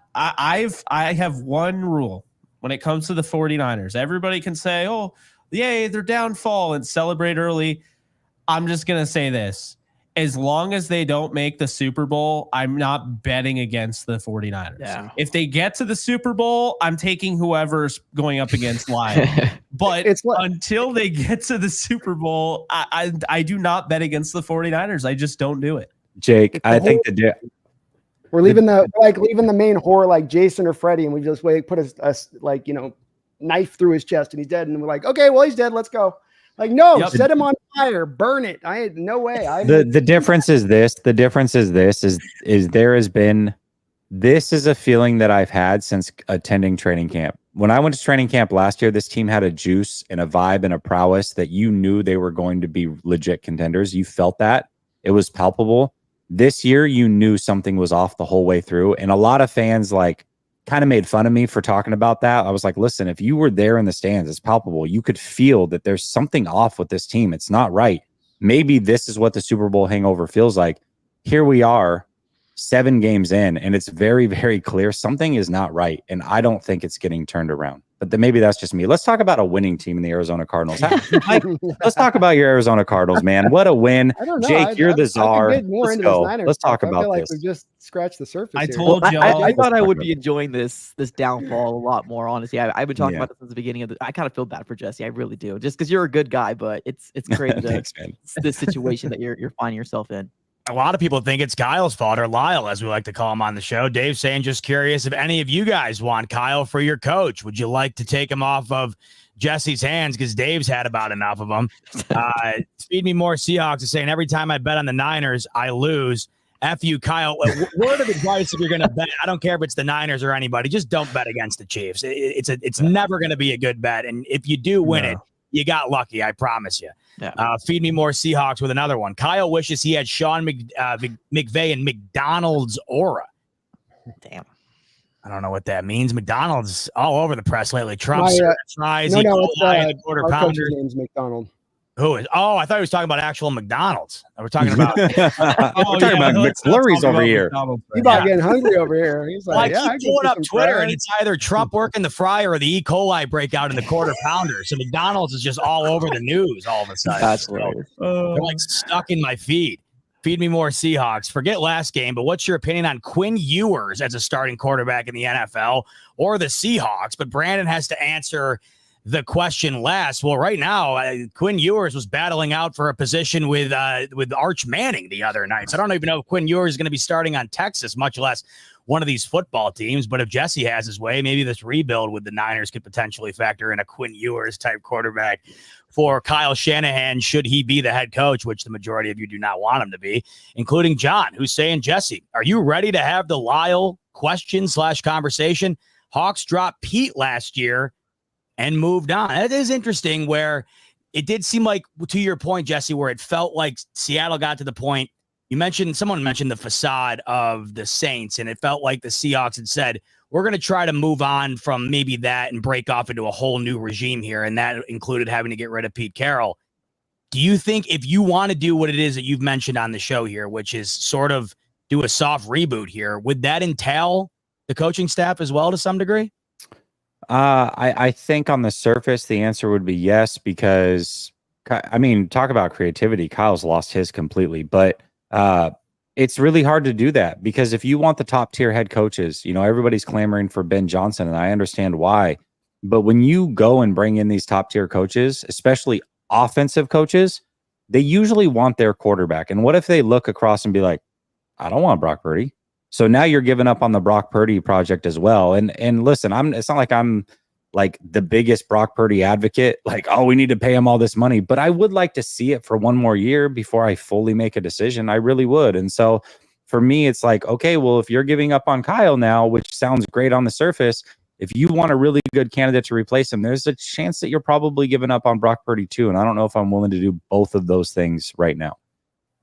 Speaker 4: have one rule when it comes to the 49ers. Everybody can say, oh, yay, they're downfall and celebrate early. I'm just going to say this. As long as they don't make the Super Bowl, I'm not betting against the 49ers.
Speaker 5: Yeah.
Speaker 4: If they get to the Super Bowl, I'm taking whoever's going up against Lyle. But until they get to the Super Bowl, I do not bet against the 49ers. I just don't do it.
Speaker 2: Jake, I think
Speaker 3: we're leaving the main whore like Jason or Freddie, and we just put a knife through his chest and he's dead, and we're like, okay, well, he's dead, let's go. Like, no, set him on fire, burn it. I had no way.
Speaker 2: The difference is this. The difference is this is there has been, this is a feeling that I've had since attending training camp. When I went to training camp last year, this team had a juice and a vibe and a prowess that you knew they were going to be legit contenders. You felt that. It was palpable. This year, you knew something was off the whole way through. And a lot of fans kind of made fun of me for talking about that. I was like, listen, if you were there in the stands, it's palpable. You could feel that there's something off with this team. It's not right. Maybe this is what the Super Bowl hangover feels like. Here we are 7 games in, and it's very, very clear something is not right. And I don't think it's getting turned around. But maybe that's just me. Let's talk about a winning team in the Arizona Cardinals. Let's talk about your Arizona Cardinals, man. What a win.
Speaker 3: I don't know.
Speaker 2: Jake, you're the czar. Let's go. Let's talk about
Speaker 3: this.
Speaker 2: Like
Speaker 3: we just scratched the surface.
Speaker 4: I told you.
Speaker 5: I thought I would be enjoying this downfall a lot more, honestly. I've been talking about this since the beginning of I kind of feel bad for Jesse. I really do. Just because you're a good guy, but it's crazy.
Speaker 2: Thanks,
Speaker 5: this situation that you're finding yourself in.
Speaker 1: A lot of people think it's Kyle's fault, or Lyle, as we like to call him on the show. Dave's saying, just curious if any of you guys want Kyle for your coach. Would you like to take him off of Jesse's hands? Because Dave's had about enough of them. Feed me more Seahawks is saying, every time I bet on the Niners, I lose. F you, Kyle. Word of advice if you're going to bet, I don't care if it's the Niners or anybody, just don't bet against the Chiefs. It's never going to be a good bet. And if you do win it, you got lucky, I promise you.
Speaker 5: Yeah.
Speaker 1: Feed me more Seahawks with another one. Kyle wishes he had Sean McVay and McDonald's aura.
Speaker 5: Damn.
Speaker 1: I don't know what that means. McDonald's all over the press lately. Trump fries, quarter pounder.
Speaker 3: Name's McDonald.
Speaker 1: Who is? Oh, I thought he was talking about actual McDonald's. We're talking about.
Speaker 2: We're talking about McFlurries over here.
Speaker 3: He's about getting hungry over here. He's like,
Speaker 1: I keep pulling up Twitter, and it's either Trump working the fry or the E. coli breakout in the quarter pounder. So McDonald's is just all over the news all of a sudden.
Speaker 5: That's
Speaker 1: right. They're like stuck in my feed. Feed me more Seahawks. Forget last game, but what's your opinion on Quinn Ewers as a starting quarterback in the NFL or the Seahawks? But Brandon has to answer the question last. Well, right now, Quinn Ewers was battling out for a position with Arch Manning the other night. So I don't even know if Quinn Ewers is going to be starting on Texas, much less one of these football teams. But if Jesse has his way, maybe this rebuild with the Niners could potentially factor in a Quinn Ewers type quarterback for Kyle Shanahan, should he be the head coach, which the majority of you do not want him to be, including John, who's saying, Jesse, are you ready to have the Lyle question/conversation? Hawks dropped Pete last year and moved on. It is interesting where it did seem like, to your point, Jesse, where it felt like Seattle got to the point. Someone mentioned the facade of the Saints, and it felt like the Seahawks had said, we're going to try to move on from maybe that and break off into a whole new regime here. And that included having to get rid of Pete Carroll. Do you think if you want to do what it is that you've mentioned on the show here, which is sort of do a soft reboot here, would that entail the coaching staff as well to some degree?
Speaker 2: I think on the surface, the answer would be yes, because I mean, talk about creativity. Kyle's lost his completely, but it's really hard to do that because if you want the top tier head coaches, everybody's clamoring for Ben Johnson, and I understand why. But when you go and bring in these top tier coaches, especially offensive coaches, they usually want their quarterback. And what if they look across and be like, I don't want Brock Purdy. So now you're giving up on the Brock Purdy project as well. And listen, it's not like I'm like the biggest Brock Purdy advocate, like, oh, we need to pay him all this money. But I would like to see it for one more year before I fully make a decision. I really would. And so for me, it's like, okay, well, if you're giving up on Kyle now, which sounds great on the surface, if you want a really good candidate to replace him, there's a chance that you're probably giving up on Brock Purdy too. And I don't know if I'm willing to do both of those things right now.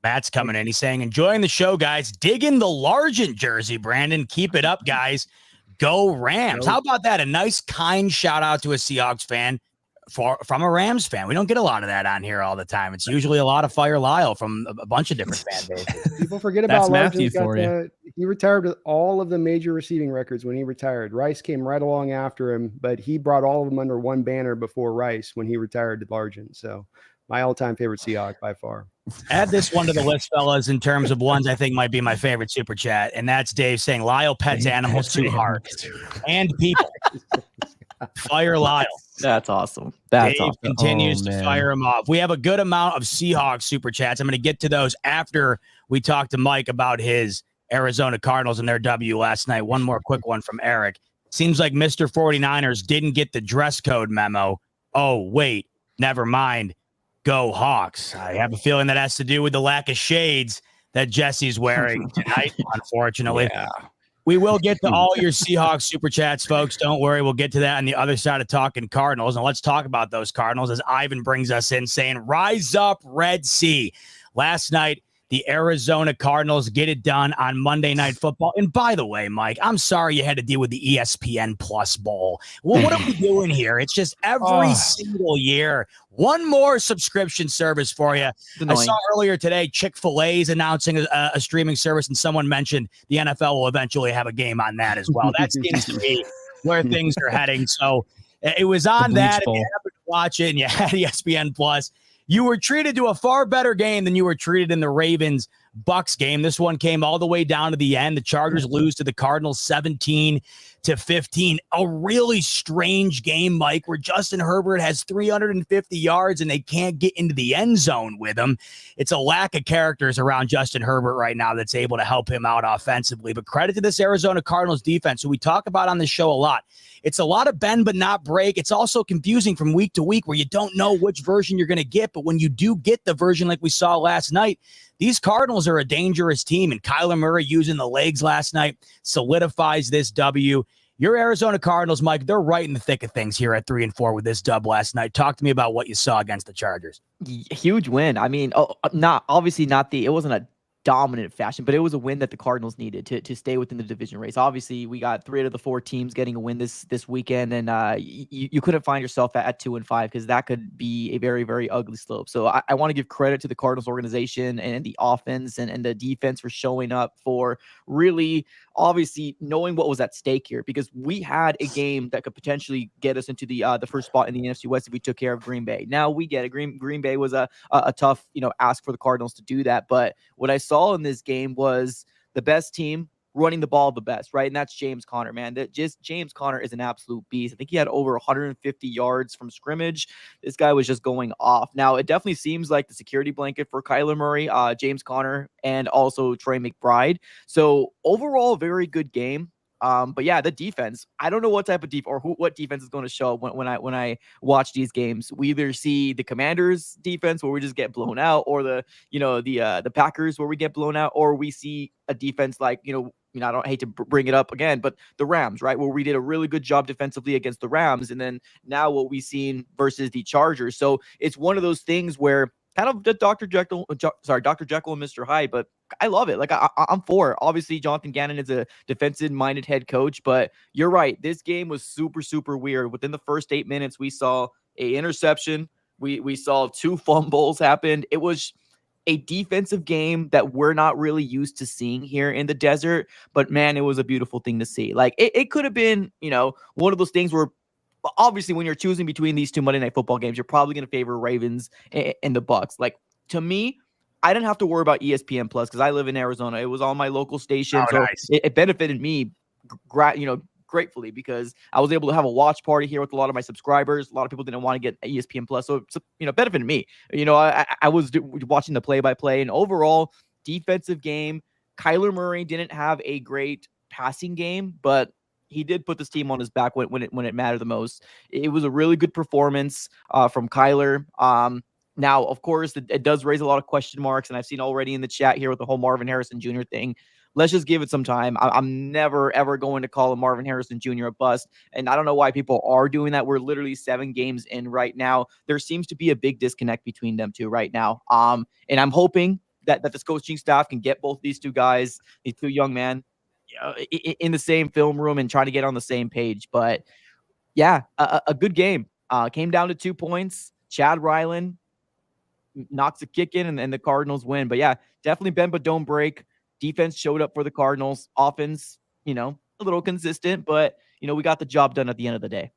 Speaker 1: Matt's coming in. He's saying, enjoying the show, guys. Dig in the Largent jersey, Brandon. Keep it up, guys. Go Rams. How about that? A nice, kind shout out to a Seahawks fan from a Rams fan. We don't get a lot of that on here all the time. It's usually a lot of Fire Lyle from a bunch of different fan bases.
Speaker 3: People forget about
Speaker 4: Matthew
Speaker 3: Largent.
Speaker 4: for you.
Speaker 3: He retired with all of the major receiving records when he retired. Rice came right along after him, but he brought all of them under one banner before Rice when he retired to Largent. So my all-time favorite Seahawk by far.
Speaker 1: Add this one to the list, fellas, in terms of ones I think might be my favorite super chat, and that's Dave saying Lyle pets animals too hard and people. Fire Lyle.
Speaker 5: That's awesome. That's
Speaker 1: Dave
Speaker 5: awesome.
Speaker 1: continues to fire him off. We have a good amount of Seahawks super chats. I'm going to get to those after we talk to Mike about his Arizona Cardinals and their W last night. One more quick one from Eric. Seems like Mr. 49ers didn't get the dress code memo. Oh, wait, never mind. Go Hawks. I have a feeling that has to do with the lack of shades that Jesse's wearing tonight, unfortunately.
Speaker 2: Yeah.
Speaker 1: We will get to all your Seahawks super chats, folks. Don't worry. We'll get to that on the other side of talking Cardinals. And let's talk about those Cardinals as Ivan brings us in saying, rise up, Red Sea. Last night, the Arizona Cardinals get it done on Monday Night Football. And by the way, Mike, I'm sorry you had to deal with the ESPN Plus Bowl. Well, what are we doing here? It's just every single year, one more subscription service for you. I saw earlier today, Chick-fil-A is announcing a streaming service, and someone mentioned the NFL will eventually have a game on that as well. That seems to be where things are heading. So it was on that. If you happened to watch it and you had ESPN Plus, you were treated to a far better game than you were treated in the Ravens-Bucks game. This one came all the way down to the end. The Chargers lose to the Cardinals 17-15. A really strange game, Mike, where Justin Herbert has 350 yards and they can't get into the end zone with him. It's a lack of characters around Justin Herbert right now that's able to help him out offensively. But credit to this Arizona Cardinals defense, who we talk about on this show a lot. It's a lot of bend but not break. It's also confusing from week to week where you don't know which version you're going to get. But when you do get the version like we saw last night, these Cardinals are a dangerous team. And Kyler Murray using the legs last night solidifies this W. Your Arizona Cardinals, Mike, they're right in the thick of things here at 3-4 with this dub last night. Talk to me about what you saw against the Chargers.
Speaker 5: Huge win. I mean, it wasn't a dominant fashion, but it was a win that the Cardinals needed to stay within the division race. Obviously, we got 3 out of the 4 teams getting a win this weekend, and you couldn't find yourself at 2-5 because that could be a very, very ugly slope. So I want to give credit to the Cardinals organization and the offense and the defense for showing up, for really obviously knowing what was at stake here, because we had a game that could potentially get us into the first spot in the NFC West if we took care of Green Bay. Now we get it. Green Bay was a tough ask for the Cardinals to do that, but what I saw in this game was the best team running the ball the best, right? And that's James Conner, man. James Conner is an absolute beast. I think he had over 150 yards from scrimmage. This guy was just going off. Now, it definitely seems like the security blanket for Kyler Murray, James Conner, and also Trey McBride. So overall, very good game. But yeah, the defense, I don't know what type of what defense is going to show up when I watch these games. We either see the Commanders defense where we just get blown out, or the Packers where we get blown out, or we see a defense like, I don't hate to bring it up again, but the Rams, right? Where we did a really good job defensively against the Rams. And then now what we've seen versus the Chargers. So it's one of those things where kind of the Dr. Jekyll and Mr. Hyde, but I love it. Like I'm for it. Obviously, Jonathan Gannon is a defensive-minded head coach, but you're right. This game was super, super weird. Within the first 8 minutes, we saw an interception. We saw 2 fumbles happen. It was a defensive game that we're not really used to seeing here in the desert, but man, it was a beautiful thing to see. Like it could have been, one of those things where But obviously, when you're choosing between these two Monday Night Football games, you're probably going to favor Ravens and the Bucks. Like, to me, I didn't have to worry about ESPN Plus because I live in Arizona. It was on my local station, so
Speaker 1: nice.
Speaker 5: it benefited me, gratefully, because I was able to have a watch party here with a lot of my subscribers. A lot of people didn't want to get ESPN Plus, so benefited me. I was watching the play-by-play, and overall defensive game. Kyler Murray didn't have a great passing game, but he did put this team on his back when it mattered the most. It was a really good performance from Kyler. Now, of course, it does raise a lot of question marks, and I've seen already in the chat here with the whole Marvin Harrison Jr. thing. Let's just give it some time. I'm never, ever going to call a Marvin Harrison Jr. a bust, and I don't know why people are doing that. We're literally 7 games in right now. There seems to be a big disconnect between them two right now, and I'm hoping that this coaching staff can get both these two guys, these two young men, in the same film room and try to get on the same page. But yeah, a good game. Came down to 2 points. Chad Ryland knocks a kick in, and the Cardinals win. But yeah, definitely bend but don't break. Defense showed up for the Cardinals. Offense, a little consistent, but we got the job done at the end of the day.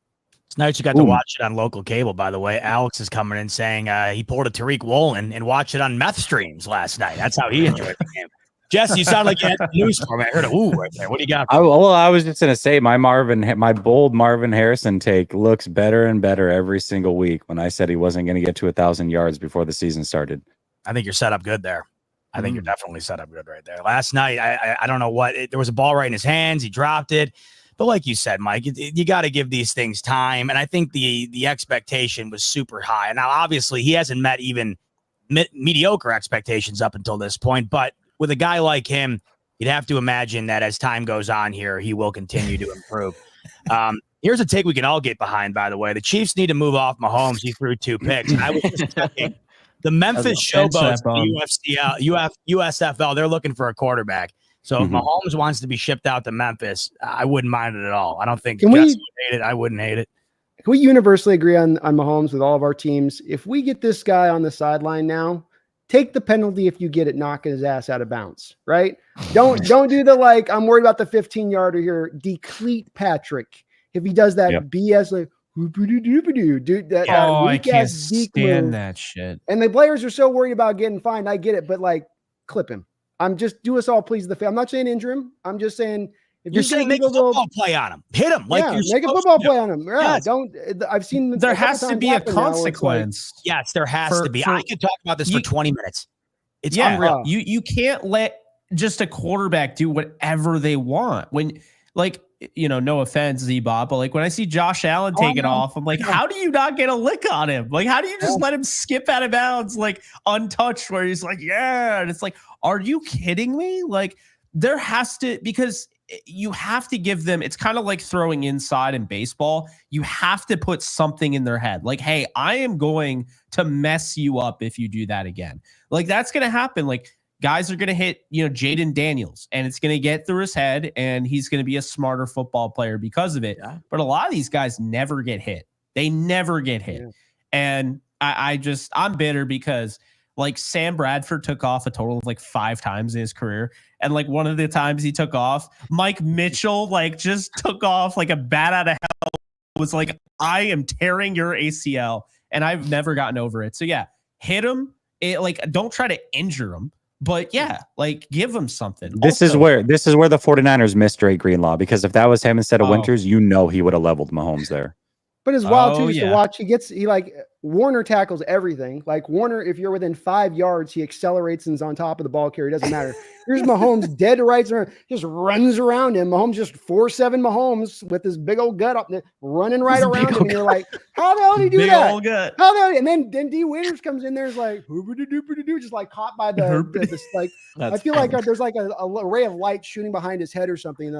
Speaker 1: It's nice you got to watch it on local cable, by the way. Alex is coming in saying he pulled a Tariq Woolen and watched it on meth streams last night. That's how he enjoyed the game. Jesse, you sound like you had the news for me. I heard a ooh right there. What do you got?
Speaker 2: I was just going to say my bold Marvin Harrison take looks better and better every single week when I said he wasn't going to get to 1,000 yards before the season started.
Speaker 1: I think you're set up good there. I think you're definitely set up good right there. Last night, I don't know what. There was a ball right in his hands. He dropped it. But like you said, Mike, you got to give these things time. And I think the expectation was super high. And now, obviously, he hasn't met even mediocre expectations up until this point. But with a guy like him, you'd have to imagine that as time goes on here, he will continue to improve. Here's a take we can all get behind, by the way. The Chiefs need to move off Mahomes. He threw 2 picks. I was just talking. The Memphis Showboats, the USFL, they're looking for a quarterback. So if Mahomes wants to be shipped out to Memphis, I wouldn't mind it at all. I don't think Jesse would hate it. I wouldn't hate it.
Speaker 3: Can we universally agree on Mahomes with all of our teams? If we get this guy on the sideline now, take the penalty if you get it, knocking his ass out of bounds, right? Don't do the I'm worried about the 15-yarder here. Decleat Patrick if he does that BS dude.
Speaker 4: I can't stand that shit.
Speaker 3: And the players are so worried about getting fined. I get it, but clip him. I'm just do us all please the family. I'm not saying injure him. I'm just saying
Speaker 1: if you're saying make a football play on him, hit him make a
Speaker 3: football play on him. Yeah,
Speaker 1: yes.
Speaker 3: I've seen
Speaker 4: there has to be a consequence.
Speaker 1: Yes, there has to be. I could talk about this for 20 minutes. It's unreal.
Speaker 4: You can't let just a quarterback do whatever they want. When no offense, Z-Bot, but when I see Josh Allen take it off, I'm like, how do you not get a lick on him? How do you just let him skip out of bounds, untouched, where he's like, yeah. And it's like, are you kidding me? There has to, because you have to give them, it's kind of like throwing inside in baseball. You have to put something in their head. Hey, I am going to mess you up if you do that again. That's going to happen. Guys are going to hit, Jaden Daniels, and it's going to get through his head, and he's going to be a smarter football player because of it. Yeah. But a lot of these guys never get hit. They never get hit. Yeah. And I'm bitter because Sam Bradford took off a total of 5 times in his career. And one of the times he took off, Mike Mitchell just took off a bat out of hell. Was I am tearing your ACL. And I've never gotten over it. So yeah, hit him. Don't try to injure him. But yeah, give him something.
Speaker 2: This is where the 49ers missed Dre Greenlaw, because if that was him instead of Winters, he would have leveled Mahomes there.
Speaker 3: But it's wild too to watch. Warner tackles everything. Warner, if you're within 5 yards, he accelerates and is on top of the ball carrier. It doesn't matter. Here's Mahomes dead to rights, just runs around him. Mahomes just 4-7 Mahomes with his big old gut up there, running right around him. And you're like, how the hell did he do
Speaker 4: big
Speaker 3: that?
Speaker 4: Old gut.
Speaker 3: How the hell? And then D Winters comes in there, is just caught by the I feel like there's a ray of light shooting behind his head or something.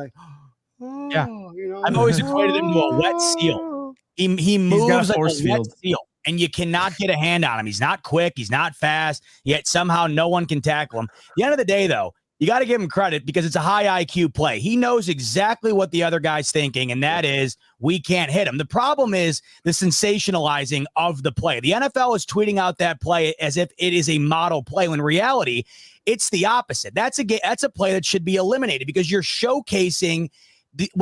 Speaker 1: I've always equated him to a wet seal. He moves like a wet seal, and you cannot get a hand on him. He's not quick. He's not fast. Yet somehow no one can tackle him. At the end of the day, though, you got to give him credit because it's a high IQ play. He knows exactly what the other guy's thinking, and that is we can't hit him. The problem is the sensationalizing of the play. The NFL is tweeting out that play as if it is a model play, when in reality, it's the opposite. That's a play that should be eliminated because you're showcasing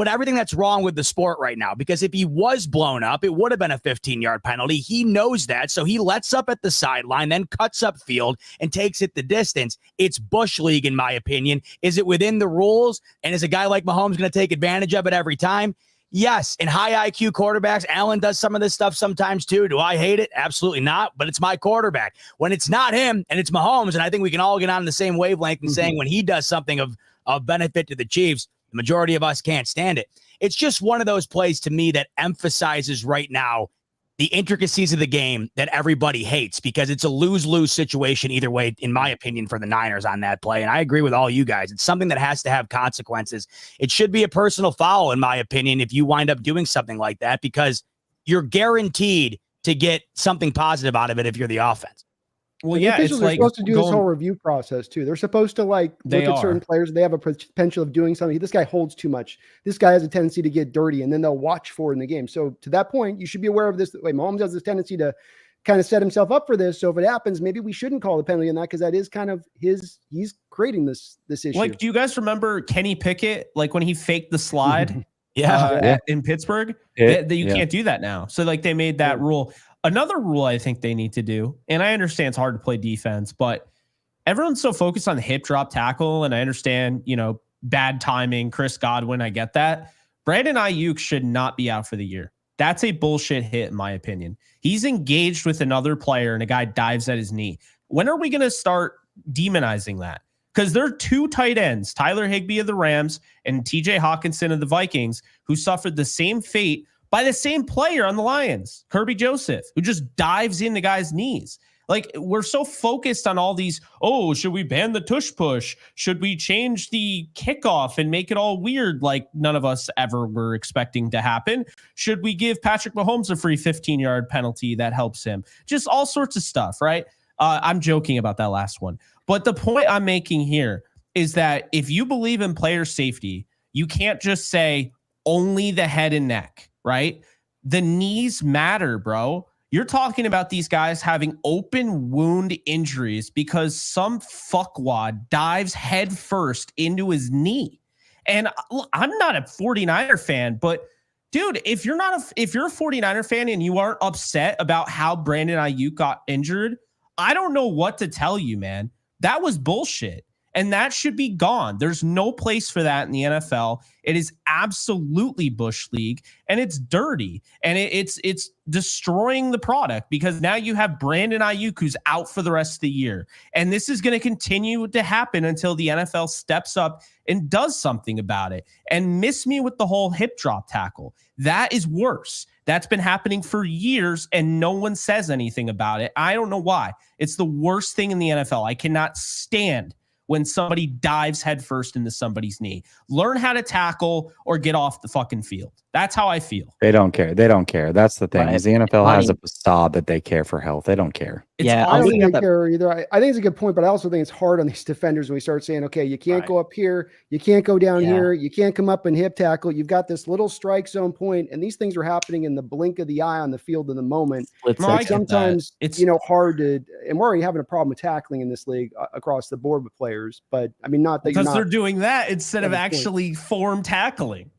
Speaker 1: everything that's wrong with the sport right now, because if he was blown up, it would have been a 15-yard penalty. He knows that, so he lets up at the sideline, then cuts up field and takes it the distance. It's Bush League, in my opinion. Is it within the rules? And is a guy like Mahomes going to take advantage of it every time? Yes. In high IQ quarterbacks, Allen does some of this stuff sometimes too. Do I hate it? Absolutely not. But it's my quarterback. When it's not him and it's Mahomes, and I think we can all get on the same wavelength and saying when he does something of benefit to the Chiefs, the majority of us can't stand it. It's just one of those plays to me that emphasizes right now the intricacies of the game that everybody hates, because it's a lose-lose situation either way, in my opinion, for the Niners on that play. And I agree with all you guys. It's something that has to have consequences. It should be a personal foul, in my opinion, if you wind up doing something like that, because you're guaranteed to get something positive out of it if you're the offense.
Speaker 4: Well,
Speaker 3: the
Speaker 4: yeah, it's
Speaker 3: officials are
Speaker 4: like
Speaker 3: supposed to do this whole review process too. They're supposed to look at certain players. They have a potential of doing something. This guy holds too much. This guy has a tendency to get dirty, and then they'll watch for it in the game. So to that point, you should be aware of this. Wait, Mahomes has this tendency to kind of set himself up for this. So if it happens, maybe we shouldn't call the penalty on that, because that is kind of he's creating this issue.
Speaker 4: Like, do you guys remember Kenny Pickett? Like when he faked the slide, in Pittsburgh, you can't do that now. So like they made that rule. Another rule I think they need to do, and I understand it's hard to play defense, but everyone's so focused on the hip drop tackle, and I understand, bad timing, Chris Godwin, I get that. Brandon Ayuk should not be out for the year. That's a bullshit hit, in my opinion. He's engaged with another player, and a guy dives at his knee. When are we going to start demonizing that? Because there are two tight ends, Tyler Higbee of the Rams and TJ Hawkinson of the Vikings, who suffered the same fate by the same player on the Lions, Kirby Joseph, who just dives in the guy's knees. Like, we're so focused on all these, should we ban the tush push? Should we change the kickoff and make it all weird like none of us ever were expecting to happen? Should we give Patrick Mahomes a free 15-yard penalty that helps him? Just all sorts of stuff, right? I'm joking about that last one. But the point I'm making here is that if you believe in player safety, you can't just say only the head and neck. Right? The knees matter, bro. You're talking about these guys having open wound injuries because some fuckwad dives head first into his knee. And I'm not a 49er fan, but dude, if you're a 49er fan and you aren't upset about how Brandon Ayuk got injured, I don't know what to tell you, man. That was bullshit. And that should be gone. There's no place for that in the NFL. It is absolutely Bush League, and it's dirty, and it's destroying the product, because now you have Brandon Ayuk who's out for the rest of the year. And this is going to continue to happen until the NFL steps up and does something about it. And miss me with the whole hip drop tackle. That is worse. That's been happening for years, and no one says anything about it. I don't know why. It's the worst thing in the NFL. I cannot stand when somebody dives headfirst into somebody's knee. Learn how to tackle or get off the fucking field. That's how I feel.
Speaker 2: They don't care. They don't care. That's the thing.
Speaker 5: Right.
Speaker 2: Is the NFL has a facade that they care for health. They don't care.
Speaker 3: I don't think they care either. I think it's a good point, but I also think it's hard on these defenders when we start saying, okay, you can't go up here, you can't go down here, you can't come up and hip tackle. You've got this little strike zone point, and these things are happening in the blink of the eye on the field in the moment. Sometimes it's hard to, and we're already having a problem with tackling in this league across the board with players. But I mean, not that
Speaker 4: because they're doing that instead of actually form tackling.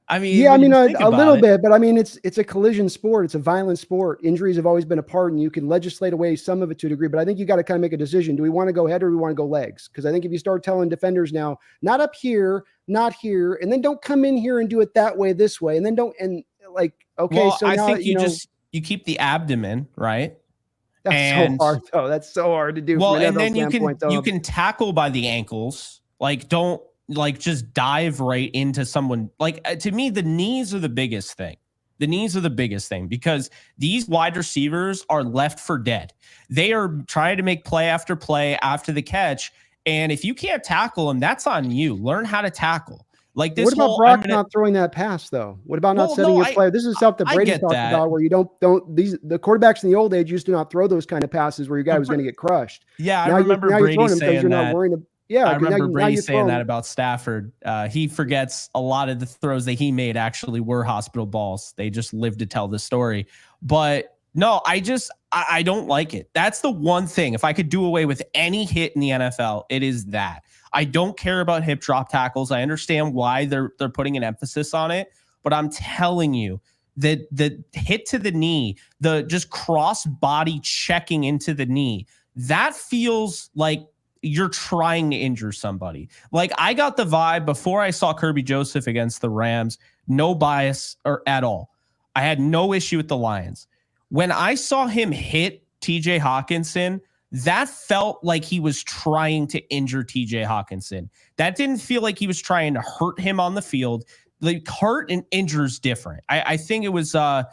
Speaker 4: I mean,
Speaker 3: a little bit, but I mean, it's a collision sport. It's a violent sport. Injuries have always been a part, and you can legislate away some of it to a degree, but I think you got to kind of make a decision. Do we want to go head or do we want to go legs? Because I think if you start telling defenders now, not up here, not here, and then don't come in here and do it that way, this way, and then don't, and like, okay.
Speaker 4: Well,
Speaker 3: so
Speaker 4: I
Speaker 3: now,
Speaker 4: think you keep the abdomen, right?
Speaker 3: That's so hard though. That's so hard to do.
Speaker 4: Well, and then you can tackle by the ankles. Like, don't just dive right into someone. Like, to me, the knees are the biggest thing. The knees are the biggest thing, because these wide receivers are left for dead. They are trying to make play after play after the catch. And if you can't tackle them, that's on you. Learn how to tackle. Like this.
Speaker 3: What about Brock not throwing that pass though? What about not setting your play? This is stuff that Brady talked about, where you the quarterbacks in the old age used to not throw those kind of passes where your guy was going to get crushed.
Speaker 4: Yeah, I remember Brady saying that. I remember Brady saying that about Stafford. He forgets a lot of the throws that he made actually were hospital balls. They just lived to tell the story. But no, I don't like it. That's the one thing. If I could do away with any hit in the NFL, it is that. I don't care about hip drop tackles. I understand why they're putting an emphasis on it, but I'm telling you that the hit to the knee, the just cross body checking into the knee, that feels like you're trying to injure somebody. Like, I got the vibe before I saw Kirby Joseph against the Rams, no bias or at all. I had no issue with the Lions. When I saw him hit TJ Hawkinson, that felt like he was trying to injure TJ Hawkinson. That didn't feel like he was trying to hurt him on the field. Like, hurt and injure is different. I think it was, I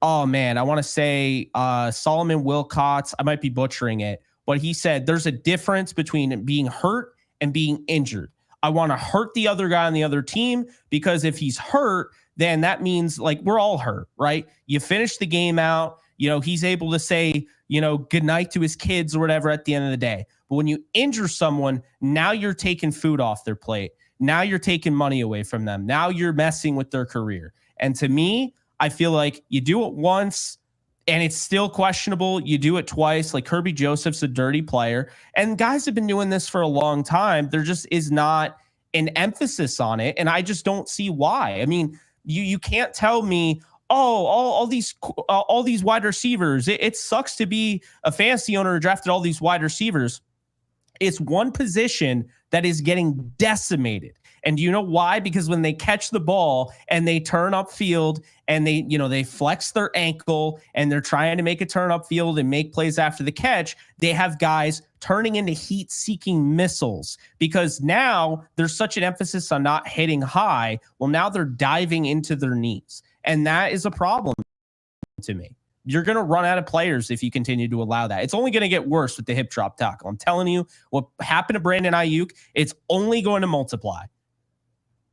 Speaker 4: want to say Solomon Wilcots. I might be butchering it, but he said there's a difference between being hurt and being injured. I want to hurt the other guy on the other team, because if he's hurt, then that means, like, we're all hurt, right? You finish the game out, he's able to say, good night to his kids or whatever at the end of the day. But when you injure someone, now you're taking food off their plate. Now you're taking money away from them. Now you're messing with their career. And to me, I feel like you do it once and it's still questionable. You do it twice. Like, Kirby Joseph's a dirty player, and guys have been doing this for a long time. There just is not an emphasis on it, and I just don't see why. I mean, you can't tell me, all these wide receivers. It sucks to be a fantasy owner who drafted all these wide receivers. It's one position that is getting decimated. And do you know why? Because when they catch the ball and they turn upfield and they flex their ankle and they're trying to make a turn upfield and make plays after the catch, they have guys turning into heat-seeking missiles, because now there's such an emphasis on not hitting high. Well, now they're diving into their knees. And that is a problem to me. You're going to run out of players if you continue to allow that. It's only going to get worse with the hip drop tackle. I'm telling you, what happened to Brandon Ayuk, it's only going to multiply.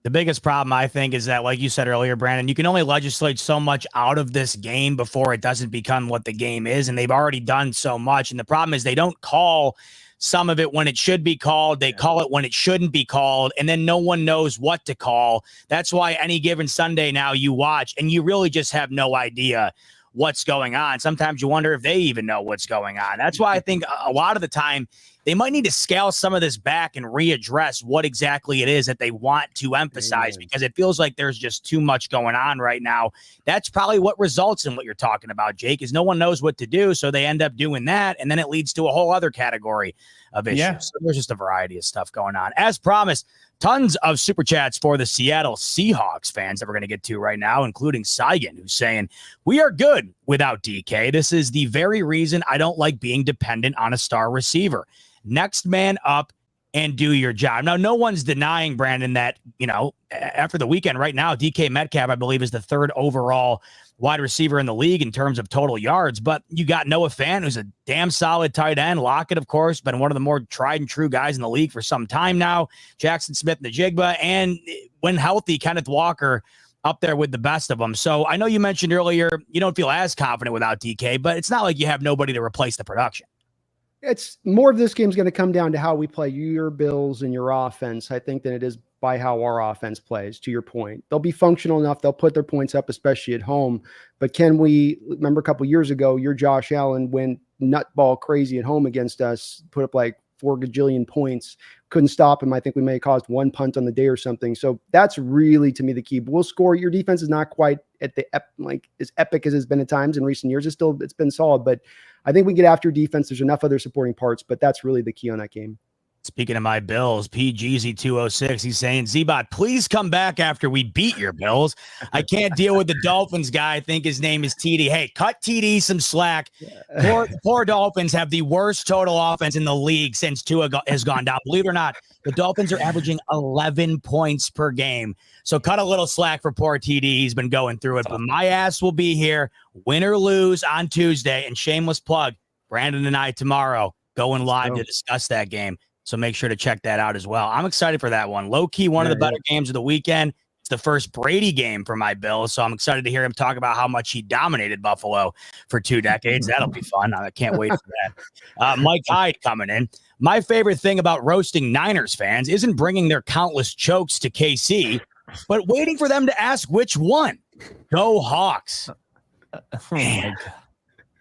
Speaker 1: The biggest problem, I think, is that, like you said earlier, Brandon, you can only legislate so much out of this game before it doesn't become what the game is. And they've already done so much. And the problem is they don't call some of it when it should be called. They call it when it shouldn't be called. And then no one knows what to call. That's why any given Sunday now you watch and you really just have no idea what's going on. Sometimes you wonder if they even know what's going on. That's why I think a lot of the time they might need to scale some of this back and readdress what exactly it is that they want to emphasize, because it feels like there's just too much going on right now. That's probably what results in what you're talking about, Jake, is no one knows what to do. So they end up doing that. And then it leads to a whole other category of issues. Yeah. So there's just a variety of stuff going on. As promised, tons of super chats for the Seattle Seahawks fans that we're going to get to right now, including Saigon, who's saying, we are good without DK. This is the very reason I don't like being dependent on a star receiver. Next man up and do your job. Now, no one's denying, Brandon, that, after the weekend right now, DK Metcalf, I believe, is the third overall wide receiver in the league in terms of total yards. But you got Noah Fant, who's a damn solid tight end. Lockett, of course, been one of the more tried and true guys in the league for some time now. Jackson Smith and the Jigba. And when healthy, Kenneth Walker up there with the best of them. So I know you mentioned earlier you don't feel as confident without DK, but it's not like you have nobody to replace the production.
Speaker 3: It's more of this game's going to come down to how we play your Bills and your offense, I think, than it is by how our offense plays, to your point. They'll be functional enough. They'll put their points up, especially at home. But can we remember a couple years ago, your Josh Allen went nutball crazy at home against us, put up like 4 gajillion points, couldn't stop him. I think we may have caused 1 punt on the day or something. So that's really, to me, the key. We'll score. Your defense is not quite at the as epic as it's been at times in recent years. It's been solid, but I think we get after defense. There's enough other supporting parts, but that's really the key on that game.
Speaker 1: Speaking of my Bills, PGZ206, he's saying, Z-Bot, please come back after we beat your Bills. I can't deal with the Dolphins guy. I think his name is TD. Hey, cut TD some slack. Poor Dolphins have the worst total offense in the league since Tua has gone down. Believe it or not, the Dolphins are averaging 11 points per game. So cut a little slack for poor TD. He's been going through it. But my ass will be here, win or lose, on Tuesday. And shameless plug, Brandon and I tomorrow going live to discuss that game. So make sure to check that out as well. I'm excited for that one. Low key, one of the better games of the weekend. It's the first Brady game for my Bills. So I'm excited to hear him talk about how much he dominated Buffalo for 2 decades. That'll be fun. I can't wait for that. Mike Hyde coming in. My favorite thing about roasting Niners fans isn't bringing their countless chokes to KC, but waiting for them to ask which one. Go Hawks. Man.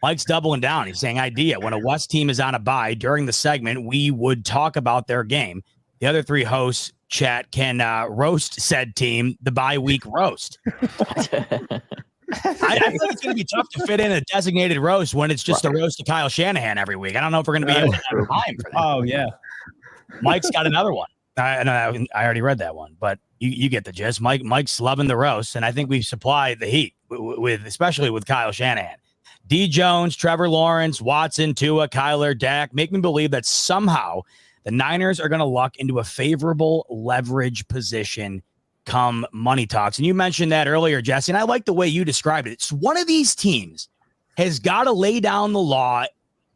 Speaker 1: Mike's doubling down. He's saying idea. When a West team is on a bye during the segment, we would talk about their game. the other three hosts, chat, can roast said team the bye week roast. I think it's going to be tough to fit in a designated roast when it's just a roast to Kyle Shanahan every week. I don't know if we're going to be able to have time for that.
Speaker 4: Oh, yeah.
Speaker 1: Mike's got another one. I already read that one, but you get the gist. Mike's loving the roast, and I think we've supplied the heat with especially with Kyle Shanahan. D. Jones, Trevor Lawrence, Watson, Tua, Kyler, Dak make me believe that somehow the Niners are going to luck into a favorable leverage position come money talks. And you mentioned that earlier, Jesse, and I like the way you described it. It's one of these teams has got to lay down the law,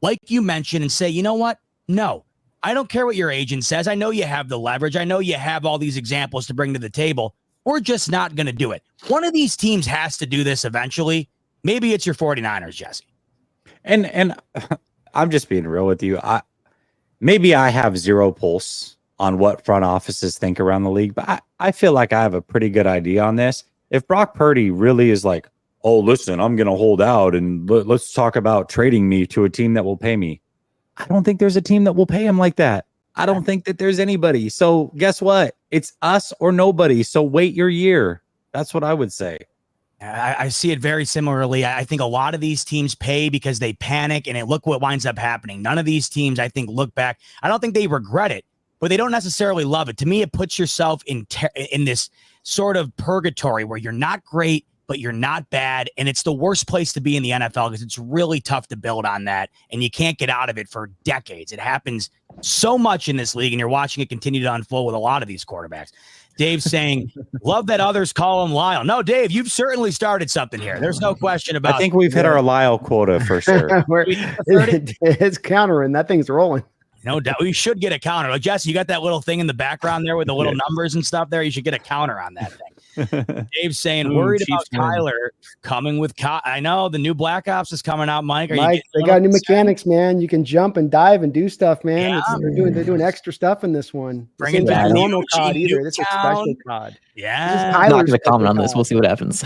Speaker 1: like you mentioned, and say, you know what? No, I don't care what your agent says. I know you have the leverage. I know you have all these examples to bring to the table. We're just not going to do it. One of these teams has to do this eventually. Maybe it's your 49ers, Jesse.
Speaker 2: And I'm just being real with you. Maybe I have zero pulse on what front offices think around the league, but I feel like I have a pretty good idea on this. If Brock Purdy really is like, oh, listen, I'm going to hold out and let's talk about trading me to a team that will pay me. I don't think there's a team that will pay him like that. I don't think that there's anybody. So guess what? It's us or nobody. So wait your year. That's what I would say.
Speaker 1: I see it very similarly. I think a lot of these teams pay because they panic, and look what winds up happening. None of these teams, I think, look back. I don't think they regret it, but they don't necessarily love it. To me, it puts yourself in this sort of purgatory where you're not great, but you're not bad. And it's the worst place to be in the NFL because it's really tough to build on that. And you can't get out of it for decades. It happens so much in this league, and you're watching it continue to unfold with a lot of these quarterbacks. Dave's saying, love that others call him Lyle. No, Dave, you've certainly started something here. There's no question about it.
Speaker 2: I think we've hit our Lyle quota for sure.
Speaker 3: It's countering. That thing's rolling.
Speaker 1: No doubt. We should get a counter. Like, Jesse, you got that little thing in the background there with the little numbers and stuff there. You should get a counter on that thing. Dave's saying, worried about Kyler coming with I know the new Black Ops is coming out, Mike.
Speaker 3: Mike, they got new mechanics, man. You can jump and dive and do stuff, man.
Speaker 1: Yeah.
Speaker 3: They're doing extra stuff in this one.
Speaker 1: Bringing
Speaker 3: back
Speaker 1: back
Speaker 3: normal COD either. This is a special COD.
Speaker 1: Yeah.
Speaker 5: I'm not going to comment on this. We'll see what happens.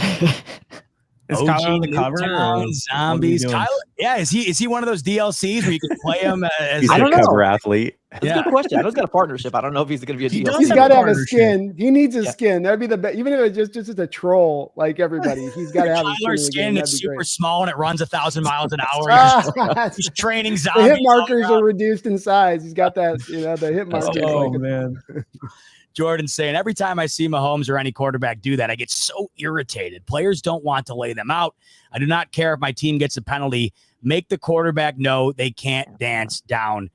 Speaker 4: Is Kyler on the cover?
Speaker 1: Zombies. Kyler, yeah, is he one of those DLCs where you can play him as
Speaker 2: he's a cover athlete?
Speaker 5: That's a good question. I know he's got a partnership. I don't know if he's going to be a DLC.
Speaker 3: He's got to have a skin. He needs a skin. That'd be the best. Even if it's just as a troll, like everybody, he's got to have
Speaker 1: a skin that's super small and it runs 1,000 miles an hour. He's training zombies.
Speaker 3: The hit markers are reduced in size. He's got that, the hit markers.
Speaker 4: Oh, man.
Speaker 1: Jordan's saying, every time I see Mahomes or any quarterback do that, I get so irritated. Players don't want to lay them out. I do not care if my team gets a penalty. Make the quarterback know they can't dance down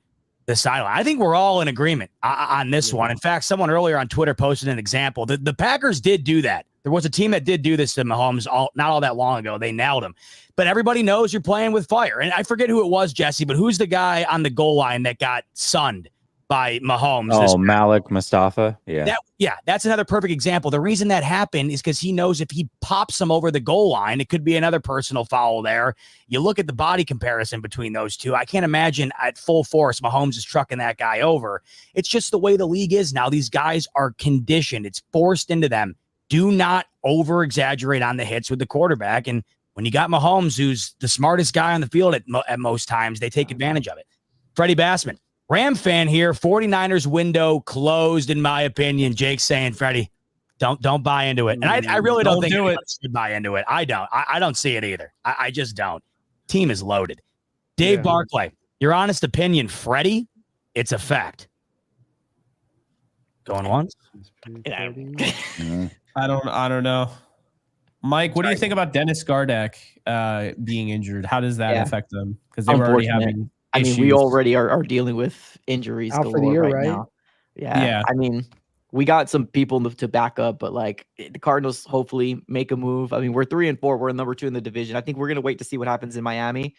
Speaker 1: the sideline. I think we're all in agreement on this one. In fact, someone earlier on Twitter posted an example. The Packers did do that. There was a team that did do this to Mahomes not all that long ago. They nailed him. But everybody knows you're playing with fire. And I forget who it was, Jesse, but who's the guy on the goal line that got sunned by Mahomes?
Speaker 2: Oh, Malik Mustafa. Yeah.
Speaker 1: That's another perfect example. The reason that happened is because he knows if he pops him over the goal line, it could be another personal foul there. You look at the body comparison between those two. I can't imagine at full force Mahomes is trucking that guy over. It's just the way the league is now. These guys are conditioned. It's forced into them. Do not over exaggerate on the hits with the quarterback. And when you got Mahomes, who's the smartest guy on the field at most times, they take advantage of it. Freddie Bassman. Ram fan here. 49ers window closed, in my opinion. Jake's saying, Freddie, don't buy into it. And I really don't think anyone should buy into it. I don't. I don't see it either. I just don't. Team is loaded. Dave Barclay, your honest opinion, Freddie, it's a fact. Going once?
Speaker 4: I don't know. Mike, what do you think about Dennis Gardeck being injured? How does that affect them? Because they were already having issues.
Speaker 5: We already are dealing with injuries
Speaker 3: out for the year, right
Speaker 5: now. Yeah. I mean, we got some people to back up, but like the Cardinals hopefully make a move. I mean, we're 3-4. We're number 2 in the division. I think we're going to wait to see what happens in Miami,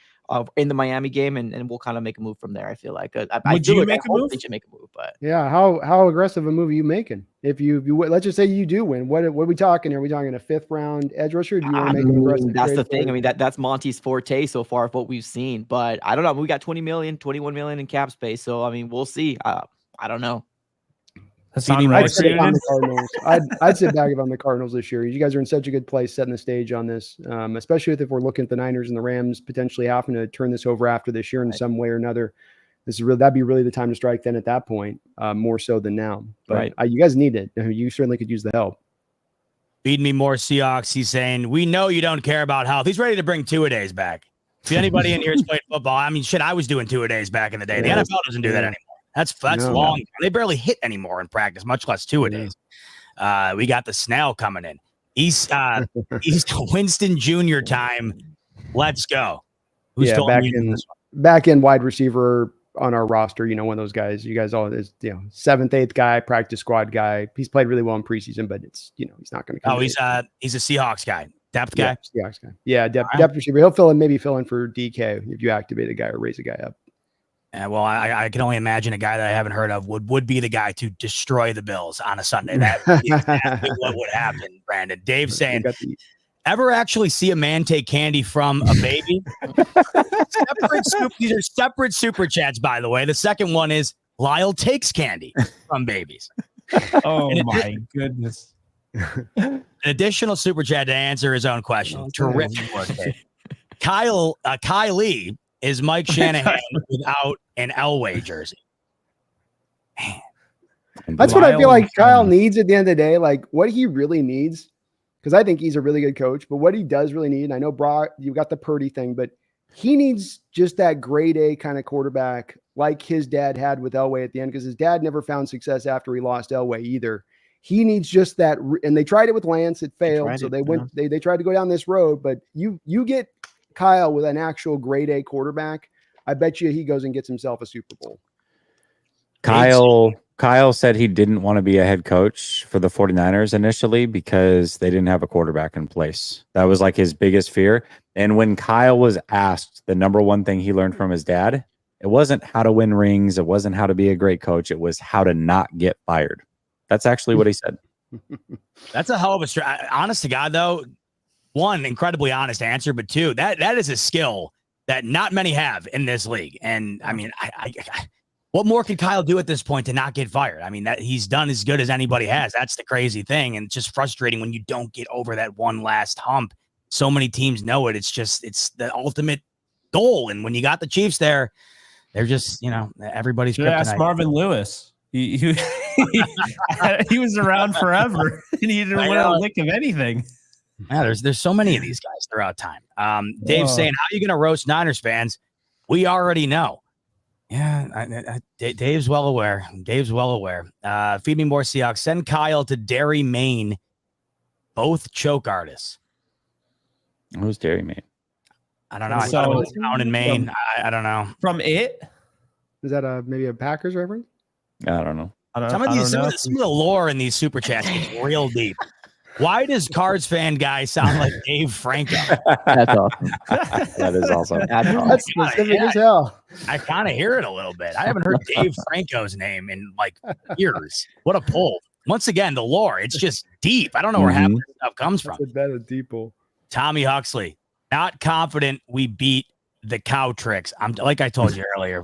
Speaker 5: in the Miami game, and we'll kind of make a move from there. I feel like.
Speaker 4: Would you make a move?
Speaker 5: They should make a move, but
Speaker 3: yeah. How aggressive a move are you making? If you let's just say you do win, what are we talking? Are we talking a 5th round edge rusher? Or do you want to make an aggressive?
Speaker 5: That's the thing. I mean, that's Monty's forte so far of what we've seen. But I don't know. We got 20 million, 21 million in cap space. So I mean, we'll see. I don't know.
Speaker 3: I'd sit back if I'm the Cardinals this year. You guys are in such a good place setting the stage on this, especially if we're looking at the Niners and the Rams potentially having to turn this over after this year in some way or another. that'd be really the time to strike then at that point, more so than now. But
Speaker 5: Right.
Speaker 3: you guys need it. You certainly could use the help.
Speaker 1: Feed me more Seahawks. He's saying, we know you don't care about health. He's ready to bring two-a-days back. If anybody in here has played football, I mean, shit, I was doing two-a-days back in the day. The NFL doesn't do that anymore. That's long. They barely hit anymore in practice, much less two-a-days. We got the snail coming in. East Winston Jr. time. Let's go. Who's
Speaker 3: back in wide receiver on our roster, one of those guys. You guys all is 7th, 8th guy, practice squad guy. He's played really well in preseason, but it's he's not going to.
Speaker 1: Oh, he's a Seahawks guy, depth guy.
Speaker 3: Yeah, Seahawks guy. Yeah, depth receiver. He'll fill in for DK if you activate a guy or raise a guy up.
Speaker 1: Well, I can only imagine a guy that I haven't heard of would be the guy to destroy the Bills on a Sunday. That would be exactly what would happen, Brandon. Dave saying, ever actually see a man take candy from a baby? These are separate super chats, by the way. The second one is Lyle takes candy from babies.
Speaker 4: Oh, my goodness.
Speaker 1: An additional super chat to answer his own question. Terrific work, Dave. Kylie is Mike Shanahan without an Elway jersey. Man.
Speaker 3: That's what I feel like Kyle needs at the end of the day. Like what he really needs, because I think he's a really good coach, but what he does really need, and I know Brock, you got the Purdy thing, but he needs just that grade A kind of quarterback like his dad had with Elway at the end, because his dad never found success after he lost Elway either. He needs just that, and they tried it with Lance, it failed, so they tried to go down this road, but you get Kyle with an actual grade A quarterback, I bet you he goes and gets himself a Super Bowl.
Speaker 2: Kyle said he didn't want to be a head coach for the 49ers initially because they didn't have a quarterback in place. That was like his biggest fear. And when Kyle was asked the number one thing he learned from his dad, it wasn't how to win rings. It wasn't how to be a great coach. It was how to not get fired. That's actually what he said.
Speaker 1: That's a hell of a honest to God, though. One, incredibly honest answer, but two, that is a skill that not many have in this league. And I mean, what more could Kyle do at this point to not get fired? I mean, that he's done as good as anybody has. That's the crazy thing. And it's just frustrating when you don't get over that one last hump. So many teams know it. It's the ultimate goal. And when you got the Chiefs there, they're just, everybody's
Speaker 4: kryptonite. Marvin Lewis. He was around forever and he didn't win a lick of anything.
Speaker 1: Yeah, there's so many of these guys throughout time. Dave's saying, how are you going to roast Niners fans? We already know. Yeah, Dave's well aware. Feed me more Seahawks. Send Kyle to Derry, Maine. Both choke artists.
Speaker 2: Who's Derry, Maine?
Speaker 1: I don't know. I thought it was down in Maine. I don't know.
Speaker 4: From it?
Speaker 3: Is that maybe a Packers reference?
Speaker 2: I don't know.
Speaker 1: Some of the lore in these super chats gets real deep. Why does Cards fan guy sound like Dave Franco?
Speaker 5: That's awesome.
Speaker 2: That is awesome.
Speaker 3: That's specific as hell.
Speaker 1: I kind of hear it a little bit. I haven't heard Dave Franco's name in like years. What a pull. Once again, the lore, it's just deep. I don't know where half this stuff comes from.
Speaker 3: That's a deep pull.
Speaker 1: Tommy Huxley, not confident we beat the cow tricks. Like I told you earlier,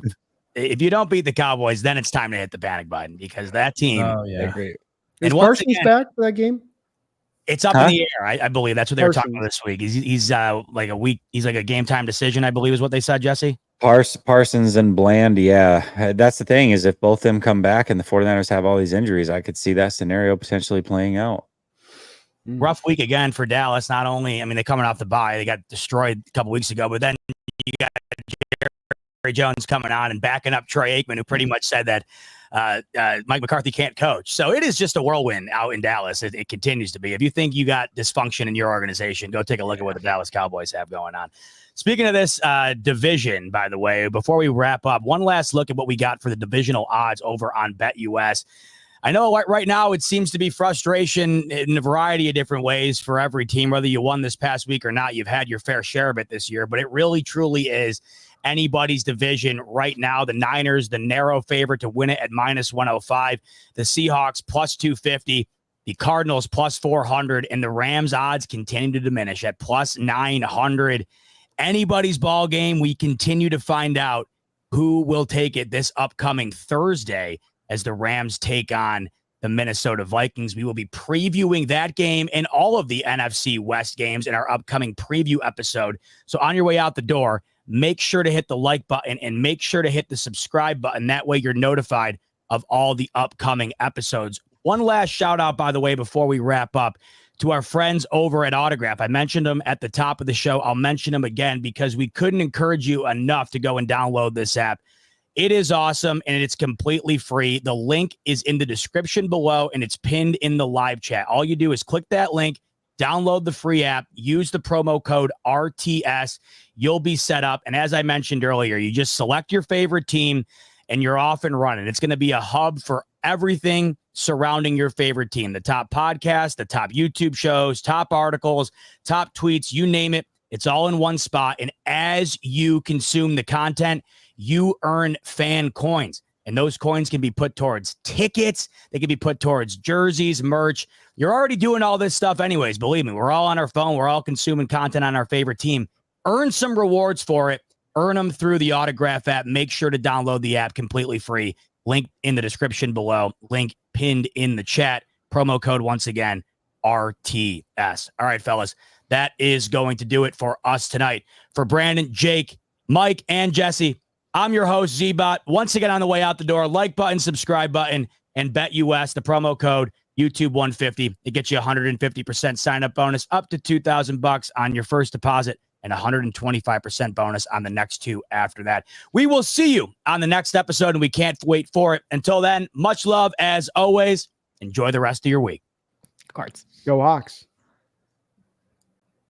Speaker 1: if you don't beat the Cowboys, then it's time to hit the panic button because that team.
Speaker 4: Oh, yeah.
Speaker 2: Great.
Speaker 3: Is Parsons back for that game?
Speaker 1: It's up in the air. I believe that's what they were talking about this week. He's like a week. He's like a game time decision, I believe is what they said, Jesse.
Speaker 2: Parsons and Bland. Yeah. That's the thing is if both of them come back and the 49ers have all these injuries, I could see that scenario potentially playing out.
Speaker 1: Rough week again for Dallas. Not only, they're coming off the bye. They got destroyed a couple weeks ago, but then you got Jerry Jones coming on and backing up Troy Aikman, who pretty much said that Mike McCarthy can't coach. So it is just a whirlwind out in Dallas. It continues to be. If you think you got dysfunction in your organization, go take a look at what the Dallas Cowboys have going on. Speaking of this division, by the way, before we wrap up, one last look at what we got for the divisional odds over on BetUS. I know right now it seems to be frustration in a variety of different ways for every team, whether you won this past week or not. You've had your fair share of it this year, but it really, truly is anybody's division right now. The Niners, the narrow favorite to win it at -105. The Seahawks +250. The Cardinals +400. And the Rams odds continue to diminish at +900. Anybody's ball game. We continue to find out who will take it this upcoming Thursday as the Rams take on the Minnesota Vikings. We will be previewing that game and all of the NFC West games in our upcoming preview episode. So on your way out the door, make sure to hit the like button and make sure to hit the subscribe button. That way you're notified of all the upcoming episodes. One last shout out, by the way, before we wrap up, to our friends over at Autograph. I mentioned them at the top of the show. I'll mention them again because we couldn't encourage you enough to go and download this app. It is awesome and it's completely free. The link is in the description below and it's pinned in the live chat. All you do is click that link, download the free app, use the promo code RTS. You'll be set up. And as I mentioned earlier, you just select your favorite team and you're off and running. It's going to be a hub for everything surrounding your favorite team. The top podcasts, the top YouTube shows, top articles, top tweets, you name it. It's all in one spot. And as you consume the content, you earn fan coins. And those coins can be put towards tickets. They can be put towards jerseys, merch. You're already doing all this stuff anyways. Believe me, we're all on our phone. We're all consuming content on our favorite team. Earn some rewards for it. Earn them through the Autograph app. Make sure to download the app completely free. Link in the description below. Link pinned in the chat. Promo code, once again, RTS. All right, fellas. That is going to do it for us tonight. For Brandon, Jake, Mike, and Jesse, I'm your host, Zbot. Once again, on the way out the door, like button, subscribe button, and BetUS, the promo code YouTube150. It gets you 150% sign-up bonus up to $2,000 on your first deposit and 125% bonus on the next two after that. We will see you on the next episode, and we can't wait for it. Until then, much love as always. Enjoy the rest of your week.
Speaker 5: Cards.
Speaker 3: Go Hawks.